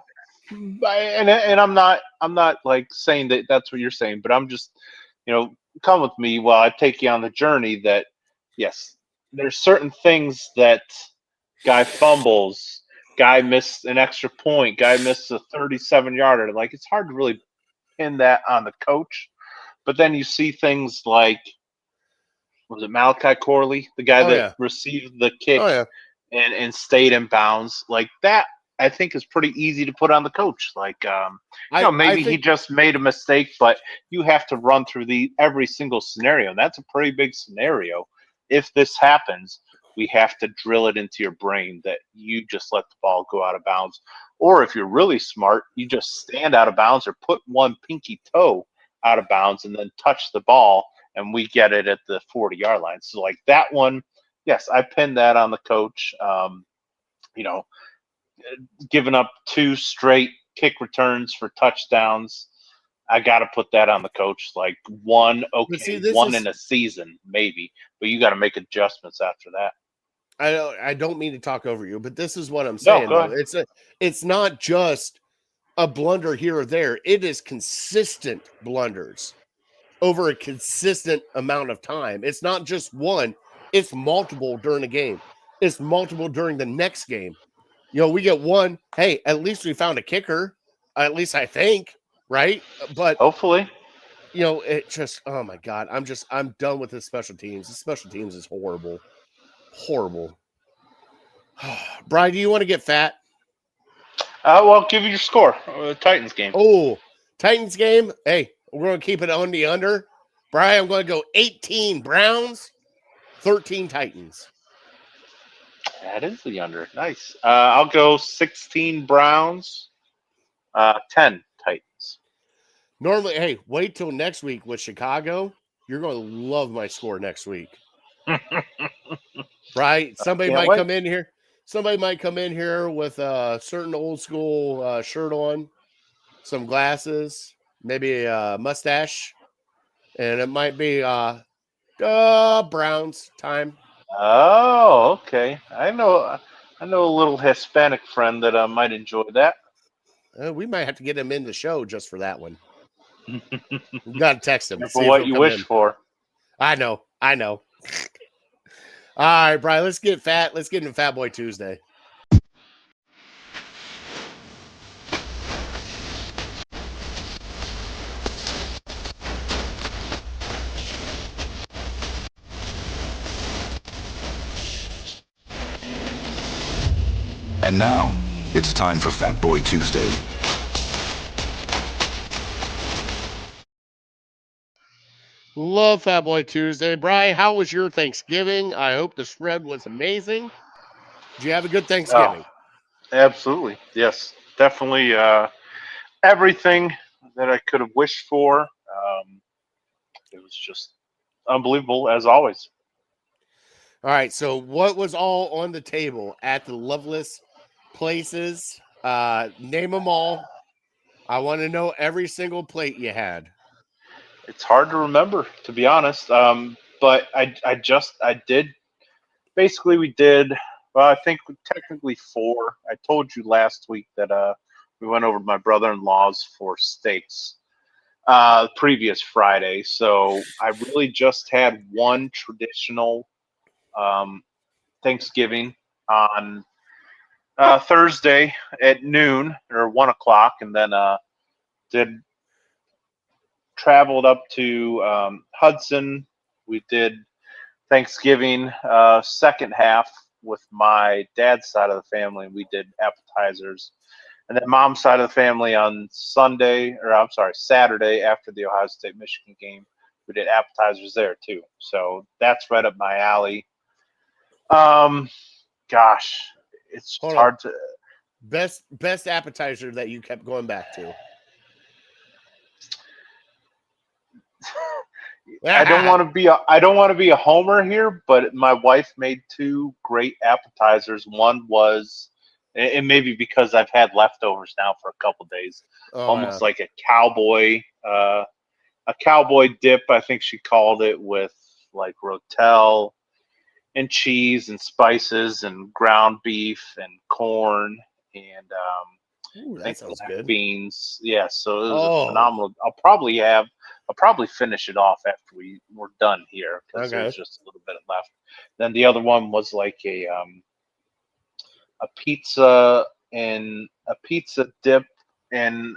And I'm not like saying that that's what you're saying, but I'm just, you know, come with me while I take you on the journey that, yes, there's certain things that guy fumbles, guy missed an extra point, guy missed a 37-yarder. Like, it's hard to really pin that on the coach. But then you see things like, was it Malachi Corley, the guy that received the kick and stayed in bounds? Like, that, I think, is pretty easy to put on the coach. Like, maybe he just made a mistake, but you have to run through every single scenario. And that's a pretty big scenario. If this happens, we have to drill it into your brain that you just let the ball go out of bounds. Or if you're really smart, you just stand out of bounds or put one pinky toe out of bounds and then touch the ball, and we get it at the 40-yard line. So, like, that one, yes, I pinned that on the coach. Giving up 2 straight kick returns for touchdowns, I got to put that on the coach. Like, one in a season, maybe, but you got to make adjustments after that. I don't mean to talk over you, but this is what I'm saying. No, it's not just a blunder here or there. It is consistent blunders over a consistent amount of time. It's not just one. It's multiple during the game. It's multiple during the next game. You know, we get one. Hey, at least we found a kicker. At least I think, right? But hopefully, you know, it just, oh my God, I'm done with this special teams. This special teams is horrible. Horrible. Brian, do you want to get fat? Well, give you your score. Titans game. Oh, Titans game. Hey, we're going to keep it on the under. Brian, I'm going to go 18 Browns, 13 Titans. That is the under. Nice. I'll go 16 Browns, 10 Titans. Normally, hey, wait till next week with Chicago. You're going to love my score next week. Right? Somebody Can't might wait. come in here. Somebody might come in here with a certain old school shirt on, some glasses, maybe a mustache, and it might be Browns time. Oh, okay. I know a little Hispanic friend that might enjoy that. We might have to get him in the show just for that one. You got to text him. For See if what he'll you come wish in. for. I know. All right, Brian, let's get fat. Let's get into Fat Boy Tuesday. And now, it's time for Fat Boy Tuesday. Love Fat Boy Tuesday. Brian, how was your Thanksgiving? I hope the spread was amazing. Did you have a good Thanksgiving? Absolutely. Yes. Definitely everything that I could have wished for. It was just unbelievable as always. All right. So, what was all on the table at the Loveless places? Name them all. I want to know every single plate you had. It's hard to remember, to be honest. But I did. Basically, we did. Well, I think technically 4. I told you last week that we went over to my brother-in-law's for steaks previous Friday. So I really just had one traditional Thanksgiving on Thursday at noon or 1 o'clock, and then traveled up to Hudson. We did Thanksgiving second half with my dad's side of the family, and we did appetizers. And then mom's side of the family on Saturday after the Ohio State Michigan game, we did appetizers there too. So that's right up my alley. Gosh, it's Hold hard on. to. Best appetizer that you kept going back to. I don't want to be a homer here, but my wife made 2 great appetizers. One was, and maybe because I've had leftovers now for a couple days, almost like a cowboy dip. I think she called it, with like rotel and cheese and spices and ground beef and corn and Ooh, I that think sounds black good. beans. Yeah, so it was phenomenal. I'll probably finish it off after we're done here, because there's just a little bit left. Then the other one was like a pizza dip in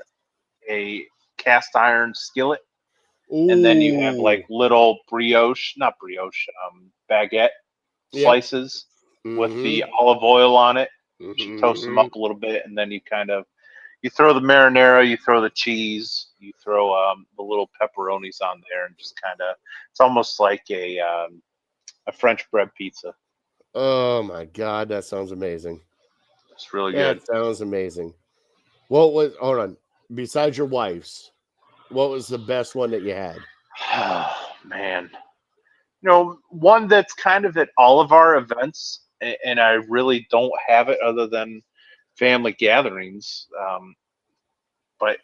a cast iron skillet. Ooh. And then you have like little baguette slices with the olive oil on it. You toast them up a little bit, and then you throw the marinara, you throw the cheese, you throw the little pepperonis on there, and just it's almost like a French bread pizza. Oh my God, that sounds amazing. It's really good. That sounds amazing. Hold on, besides your wife's, what was the best one that you had? Oh, man. One that's kind of at all of our events, and I really don't have it other than family gatherings, but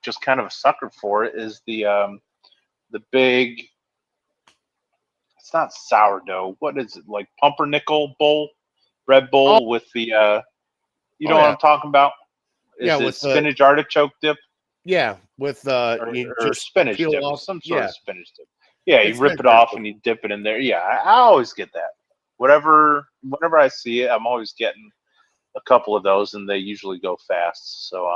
just kind of a sucker for it, is the big, it's not sourdough, what is it, like pumpernickel bowl, bread bowl with the what I'm talking about? Is it with spinach artichoke dip? Yeah, with Or spinach peel dip, off. some sort of spinach dip. Yeah, you rip it off and you dip it in there. Yeah, I always get that. Whenever I see it, I'm always getting a couple of those, and they usually go fast. So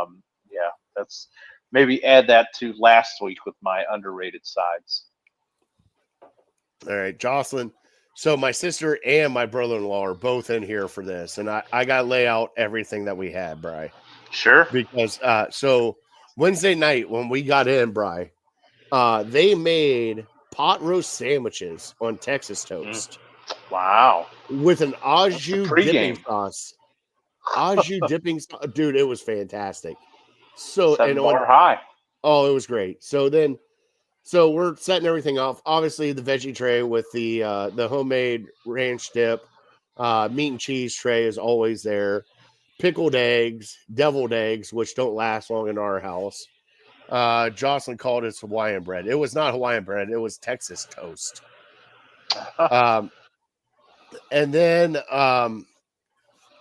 yeah, that's, maybe add that to last week with my underrated sides. All right, Jocelyn. So my sister and my brother-in-law are both in here for this, and I got to lay out everything that we had, Bri. Sure. because so Wednesday night when we got in, Bri, they made pot roast sandwiches on Texas toast Wow. with an au That's the jus dipping pregame. sauce. Au jus dipping sauce, dude, it was fantastic. So 7 and on bar high. oh, it was great. So we're setting everything off. Obviously, the veggie tray with the homemade ranch dip, meat and cheese tray is always there. Pickled eggs, deviled eggs, which don't last long in our house. Jocelyn called it Hawaiian bread. It was not Hawaiian bread. It was Texas toast. And then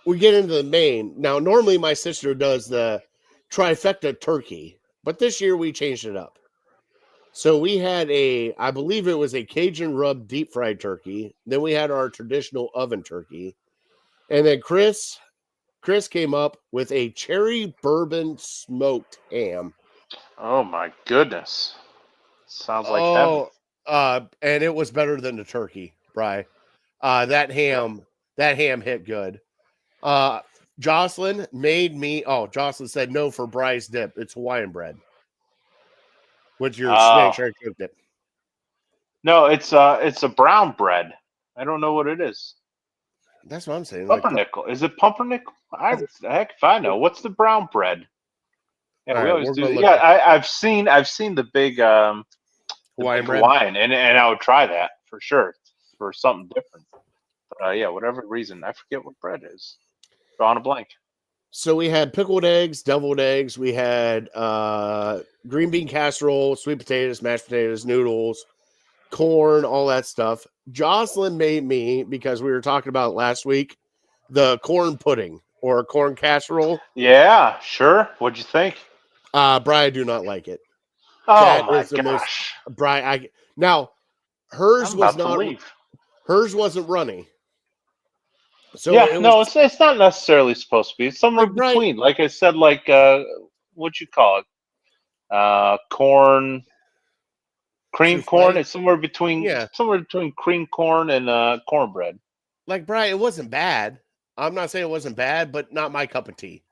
we get into the main. Now, normally my sister does the trifecta turkey, but this year we changed it up. So we had I believe it was a Cajun rub deep fried turkey. Then we had our traditional oven turkey. And then Chris came up with a cherry bourbon smoked ham. Oh my goodness. Sounds like heaven. And it was better than the turkey, Bri. That ham hit good. Jocelyn Jocelyn said no for Bri's dip. It's Hawaiian bread. What's your snake cherry coke dip? No, it's a brown bread. I don't know what it is. That's what I'm saying. Pumpernickel. Is it pumpernickel? Heck if I know. What's the brown bread? Yeah, All we right, always we're do. gonna look Yeah, I've seen the big Hawaiian bread. Hawaiian, and I would try that for sure for something different. But yeah, whatever reason, I forget what bread is. Drawing a blank. So we had pickled eggs, deviled eggs. We had green bean casserole, sweet potatoes, mashed potatoes, noodles, corn, all that stuff. Jocelyn made me, because we were talking about it last week, the corn pudding or corn casserole. Yeah, sure. What'd you think? Brian, I do not like it. Oh That my is the gosh! Brian, now hers I'm was about to not. leave. Hers wasn't runny. So Yeah, it no, was, it's not necessarily supposed to be. It's somewhere Like, right. between. Like I said, like what you call it? Corn, cream Souffle? corn. It's somewhere between. Yeah. Somewhere between cream corn and cornbread. like Brian, it wasn't bad. I'm not saying it wasn't bad, but not my cup of tea.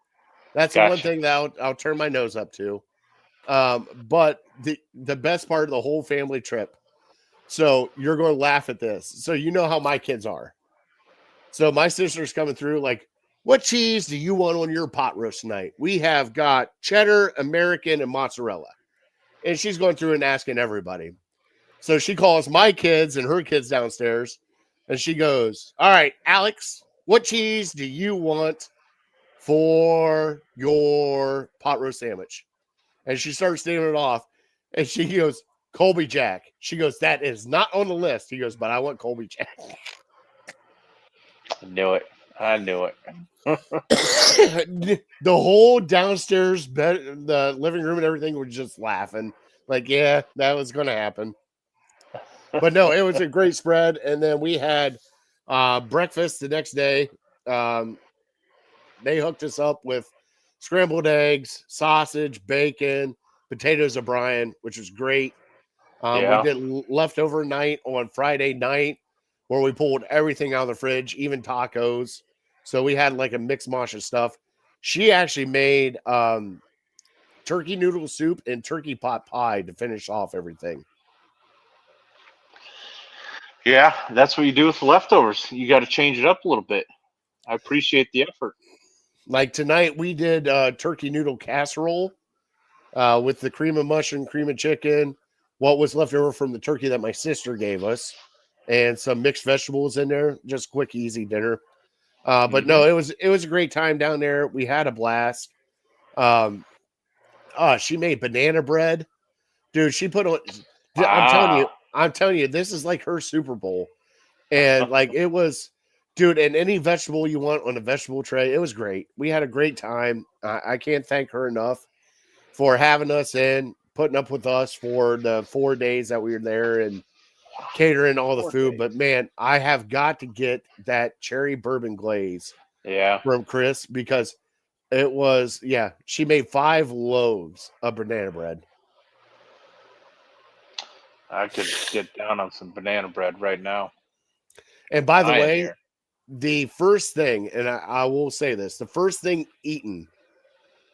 That's the one Gotcha. thing that I'll turn my nose up to. But the best part of the whole family trip. So you're going to laugh at this. So you know how my kids are. So my sister's coming through like, what cheese do you want on your pot roast tonight? We have got cheddar, American, and mozzarella. And she's going through and asking everybody. So she calls my kids and her kids downstairs. And she goes, all right, Alex, what cheese do you want for your pot roast sandwich? And she starts naming it off. And she goes, Colby Jack. She goes, that is not on the list. He goes, but I want Colby Jack. I knew it. The whole downstairs bed, the living room and everything was just laughing. Like, yeah, that was going to happen. But no, it was a great spread. And then we had breakfast the next day. They hooked us up with scrambled eggs, sausage, bacon, potatoes O'Brien, which was great. Yeah. We did leftover night on Friday night where we pulled everything out of the fridge, even tacos. So we had like a mixed mash of stuff. She actually made turkey noodle soup and turkey pot pie to finish off everything. Yeah, that's what you do with the leftovers. You got to change it up a little bit. I appreciate the effort. Like tonight, we did turkey noodle casserole with the cream of mushroom, cream of chicken, what was left over from the turkey that my sister gave us, and some mixed vegetables in there. Just quick, easy dinner. But no, it was a great time down there. We had a blast. She made banana bread, dude. She put on. I'm telling you, this is like her Super Bowl, and like it was, dude. And any vegetable you want on a vegetable tray, it was great. We had a great time. I can't thank her enough for having us in, putting up with us for the 4 days that we were there, and catering all the food. But man, I have got to get that cherry bourbon glaze from Chris, because it was, she made 5 loaves of banana bread. I could get down on some banana bread right now. And by the way, the first thing, and I will say this, the first thing eaten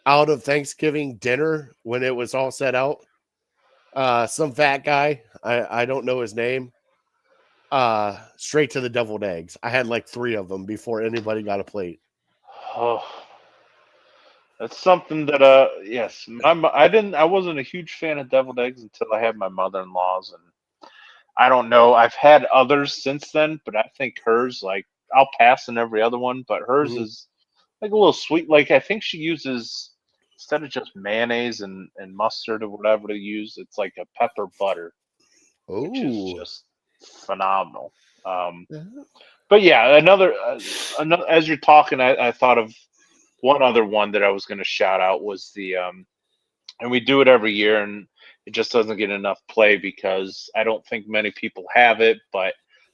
out of Thanksgiving dinner when it was all set out. Some fat guy, I don't know his name. Straight to the deviled eggs. I had like 3 of them before anybody got a plate. Oh, that's something that yes, I wasn't a huge fan of deviled eggs until I had my mother-in-law's, and I don't know. I've had others since then, but I think hers, like, I'll pass on every other one, but hers Mhm. is like a little sweet. Like, I think she uses, instead of just mayonnaise and mustard or whatever to use, it's like a pepper butter, which is Ooh. just phenomenal. But yeah, another as you're talking, I thought of one other one that I was going to shout out was the and we do it every year, and it just doesn't get enough play because I don't think many people have it, but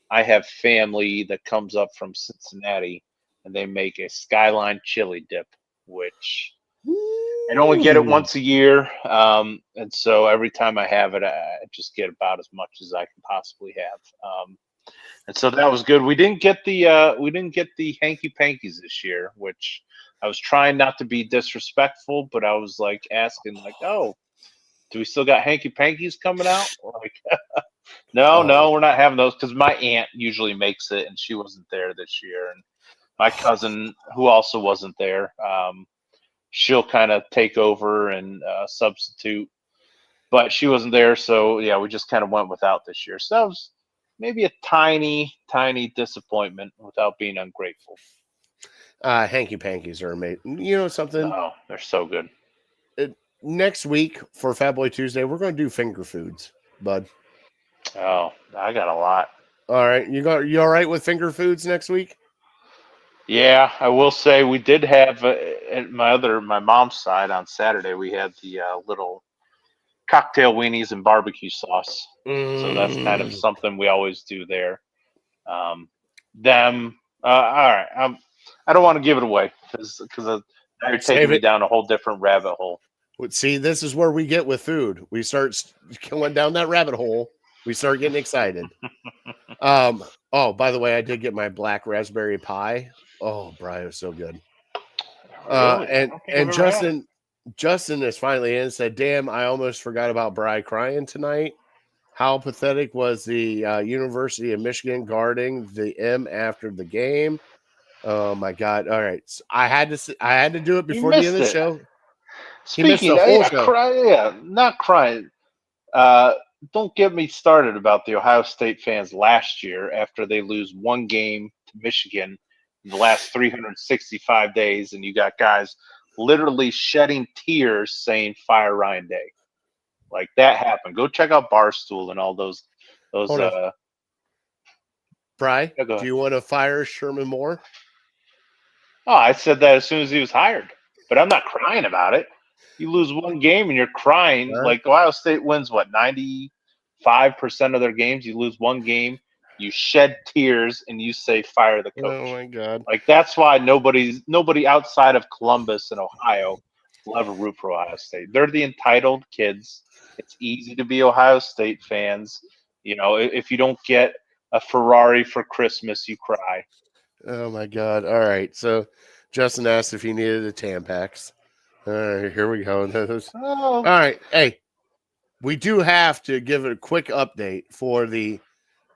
I have family that comes up from Cincinnati, and they make a Skyline chili dip, which I only get it Ooh. once a year, and so every time I have it, I just get about as much as I can possibly have. And so that was good. We didn't get the hanky pankies this year, which I was trying not to be disrespectful, but I was like asking, like, "Oh, do we still got hanky pankies coming out?" Like, no, Oh. we're not having those because my aunt usually makes it, and she wasn't there this year, and my cousin, who also wasn't there, she'll kind of take over and substitute, but she wasn't there, so yeah, we just kind of went without this year. So that was maybe a tiny disappointment without being ungrateful. Hanky pankies are amazing. You know something? Oh, they're so good. Next week for Fat Boy Tuesday, we're going to do finger foods, bud. Oh, I got a lot. All right, you all right with finger foods next week? Yeah, I will say we did have at my mom's side on Saturday. We had the little cocktail weenies and barbecue sauce. So that's kind of something we always do there. All right. I don't want to give it away because now you're taking Save me it. down a whole different rabbit hole. See, this is where we get with food. We start going down that rabbit hole. We start getting excited. Oh, by the way, I did get my black raspberry pie. Oh, Brian, it was so good. Really? I don't think I've And ever had it. Justin is finally in and said, "Damn, I almost forgot about Bri crying tonight. How pathetic was the University of Michigan guarding the M after the game? Oh my God! All right, so I had to do it You before the end of the missed it. show. He missed Speaking, the whole show. not crying. Don't get me started about the Ohio State fans last year after they lose one game to Michigan in the last 365 days, and you got guys literally shedding tears saying "Fire Ryan Day." Like that happened. Go check out Barstool and all those. Hold on. Bri, Yeah, go do ahead. you want to fire Sherman Moore? Oh, I said that as soon as he was hired, but I'm not crying about it. You lose one game and you're crying. Huh? Like Ohio State wins what 95% of their games. You lose one game, you shed tears, and you say fire the coach. Oh my God! Like that's why nobody outside of Columbus and Ohio will ever root for Ohio State. They're the entitled kids. It's easy to be Ohio State fans. You know, if you don't get a Ferrari for Christmas, you cry. Oh my God! All right, so Justin asked if he needed a Tampax. All right, here we go. Oh, All right, hey, we do have to give it a quick update for the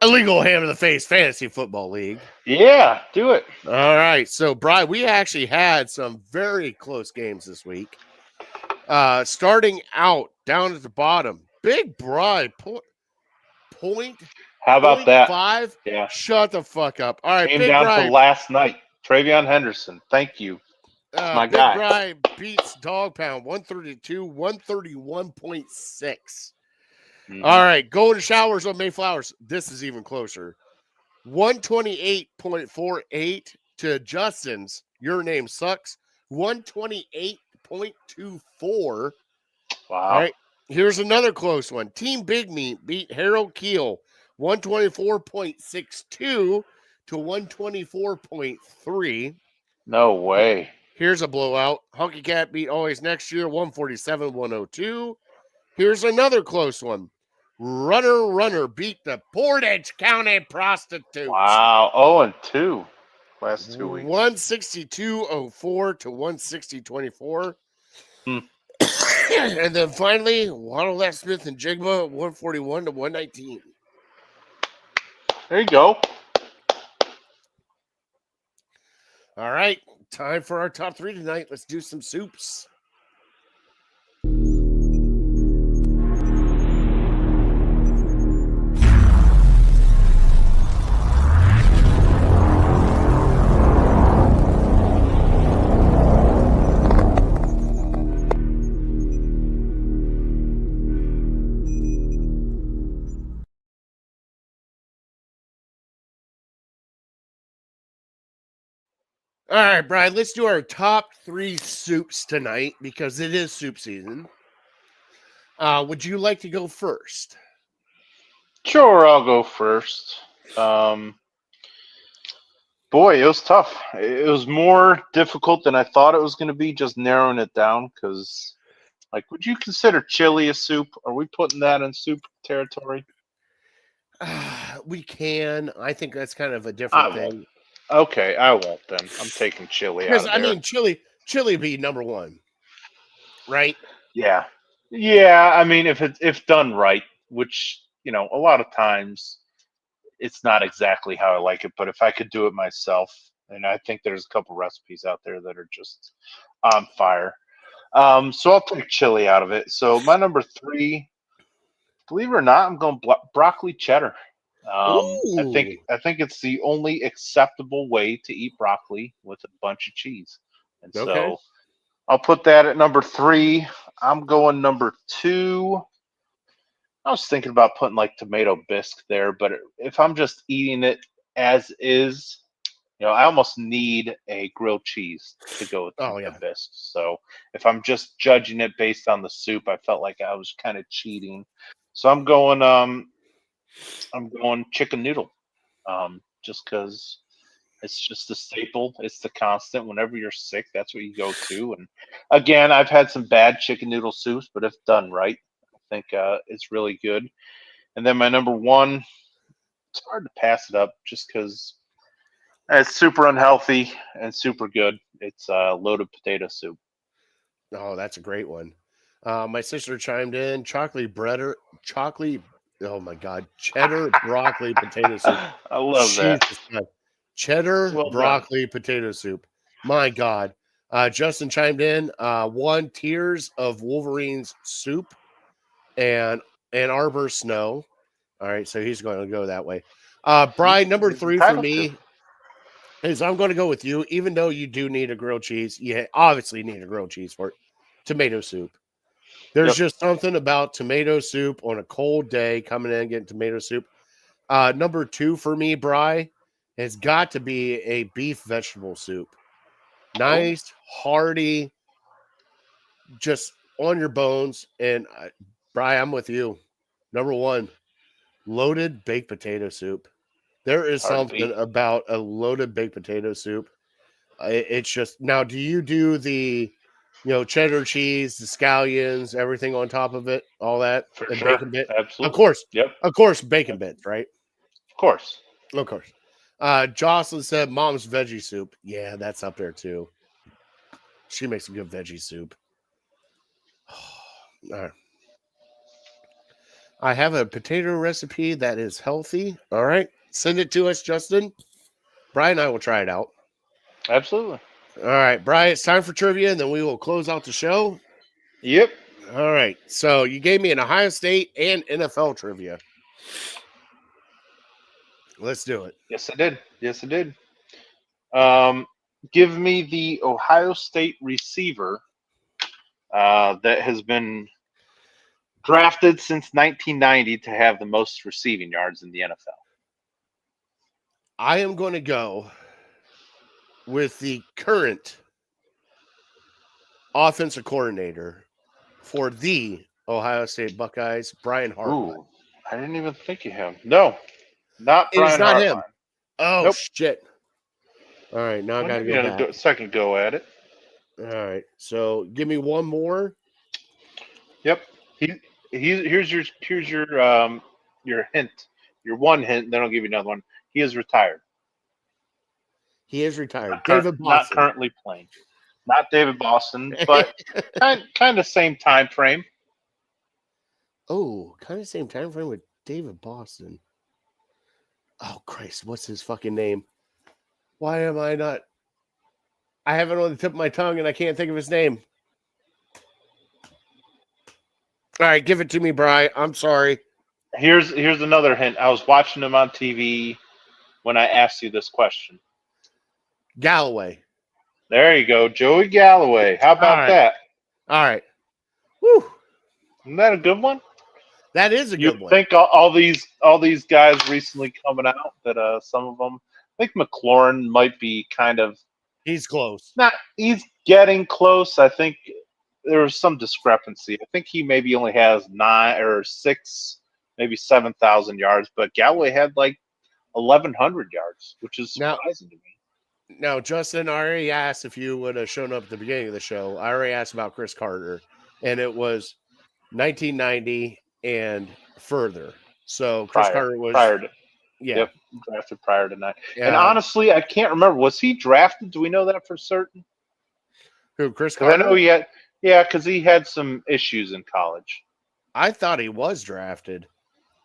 Illegal Hand of the Face Fantasy Football League. yeah, do it. All right, so Brian, we actually had some very close games this week. Starting out down at the bottom, Big Bri point How about that? 5. Yeah. Shut the fuck up. All right, Came Big down Bri. to last night. Travion Henderson. Thank you. My Big guy. Bri beats Dog Pound 132, 131.6. Mhm. All right, Golden Showers on Mayflowers. This is even closer. 128.48 to Justin's. Your name sucks. 128.24. Wow. All right, here's another close one. Team Big Meat beat Harold Keel 124.62 to 124.3. No way. Here's a blowout. Hunky Cat beat Always Next Year 147-102. Here's another close one. Runner beat the Portage County Prostitutes. Wow. 0-2 last 2 weeks. 162.04 to 160.24. Hmm. And then finally, Waddle That Smith and Jigba 141 to 119. There you go. All right, time for our top 3 tonight. Let's do some soups. All right, Brian, let's do our top 3 soups tonight because it is soup season. Would you like to go first? Sure, I'll go first. Boy, it was tough. It was more difficult than I thought it was going to be, just narrowing it down. Because, like, would you consider chili a soup? Are we putting that in soup territory? We can. I think that's kind of a different I won't. thing. Okay, I won't then. I'm taking chili out Because of I there. mean, chili be number 1, right? Yeah, yeah. I mean, if done right, which a lot of times it's not exactly how I like it, but if I could do it myself, and I think there's a couple recipes out there that are just on fire. So I'll take chili out of it. So my number 3, believe it or not, I'm going broccoli cheddar. I think Ooh. it's the only acceptable way to eat broccoli with a bunch of cheese, and Okay. so I'll put that at number 3. I'm going number 2. I was thinking about putting like tomato bisque there, but if I'm just eating it as is, I almost need a grilled cheese to go with Oh, tomato yeah. bisque. So if I'm just judging it based on the soup, I felt like I was kind of cheating. So I'm going chicken noodle, just because it's just a staple. It's the constant. Whenever you're sick, that's what you go to. And again, I've had some bad chicken noodle soups, but if done right, I think it's really good. And then my number 1, it's hard to pass it up just because it's super unhealthy and super good. It's loaded potato soup. Oh, that's a great one. My sister chimed in. Chocolate. Oh my God, cheddar broccoli potato soup. I love that. Jesus, God. Cheddar Well done. broccoli potato soup. My God. Justin chimed in. 1 Tears of Wolverine's soup and Ann Arbor snow. All right, so he's going to go that way. Brian, number He's 3 for entitled to. me is I'm going to go with you. Even though you do need a grilled cheese, you obviously need a grilled cheese for it. Tomato soup. There's Yep. just something about tomato soup on a cold day coming in and getting tomato soup. Number 2 for me, Bri, has got to be a beef vegetable soup. Nice, hearty, just on your bones. And Bri, I'm with you. Number 1, loaded baked potato soup. There is Hard to beat. something about a loaded baked potato soup. It's just now. Do you do the, cheddar cheese, the scallions, everything on top of it, all that, For and sure. bacon bit? Absolutely. Yep. Of course, bacon bits, right? Of course. Of course. Jocelyn said mom's veggie soup. Yeah, that's up there too. She makes a good veggie soup. All right. I have a potato recipe that is healthy. All right. Send it to us, Justin. Brian and I will try it out. Absolutely. All right, Brian, it's time for trivia, and then we will close out the show. Yep. All right. So you gave me an Ohio State and NFL trivia. Let's do it. Yes, I did. Give me the Ohio State receiver that has been drafted since 1990 to have the most receiving yards in the NFL. I am going to go with the current offensive coordinator for the Ohio State Buckeyes, Brian Hartline. Ooh, I didn't even think of him. No, not It is Brian not Hartline. him. Oh, Nope. shit. All right, now I got to go back. Second go at it. All right, so give me one more. Yep. Here's your hint. Your one hint, then I'll give you another one. He is retired. He is retired. Not David Boston. Not currently playing. Not David Boston, but kind of same time frame. Oh, kind of same time frame with David Boston. Oh, Christ. What's his fucking name? Why am I not? I have it on the tip of my tongue and I can't think of his name. All right, give it to me, Bri. I'm sorry. Here's another hint. I was watching him on TV when I asked you this question. Galloway. There you go, Joey Galloway. How about All right. that? All right. Woo. Isn't that a good one? That is a You good one. think all these guys recently coming out that some of them, I think McLaurin might be kind of He's close. he's getting close. I think there was some discrepancy. I think he maybe only has 9 or 6, maybe 7,000 yards, but Galloway had like 1,100 yards, which is Now- surprising to me. Now, Justin, I already asked if you would have shown up at the beginning of the show. I already asked about Chris Carter, and it was 1990 and further. So Chris Carter was prior to yeah. drafted prior to 9. Yeah. And honestly, I can't remember. Was he drafted? Do we know that for certain? Who, Chris 'Cause I Carter? know he had, because he had some issues in college. I thought he was drafted.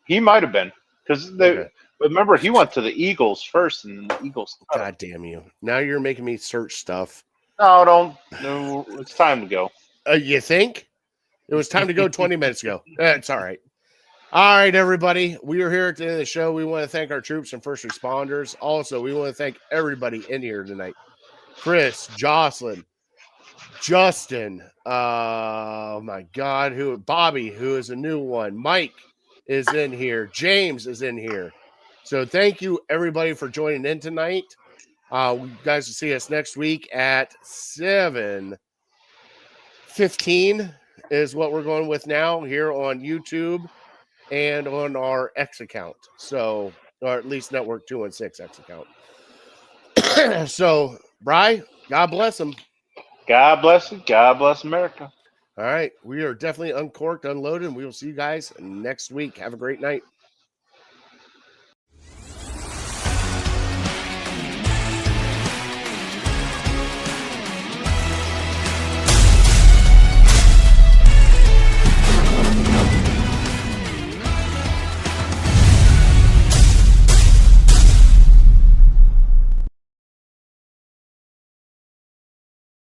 He might have been because Okay. remember he went to the Eagles first, and the Eagles. God damn you! Now you're making me search stuff. No, it's time to go. You think? It was time to go 20 minutes ago. It's all right. All right, everybody. We are here at the end of the show. We want to thank our troops and first responders. Also, we want to thank everybody in here tonight. Chris, Jocelyn, Justin, oh my God, Bobby, who is a new one. Mike is in here. James is in here. So thank you, everybody, for joining in tonight. You guys will see us next week at 7:15 is what we're going with now here on YouTube and on our X account. So, or at least Network 216 X account. So, Bri, God bless them. God bless you. God bless America. All right. We are definitely uncorked, unloaded, and we will see you guys next week. Have a great night.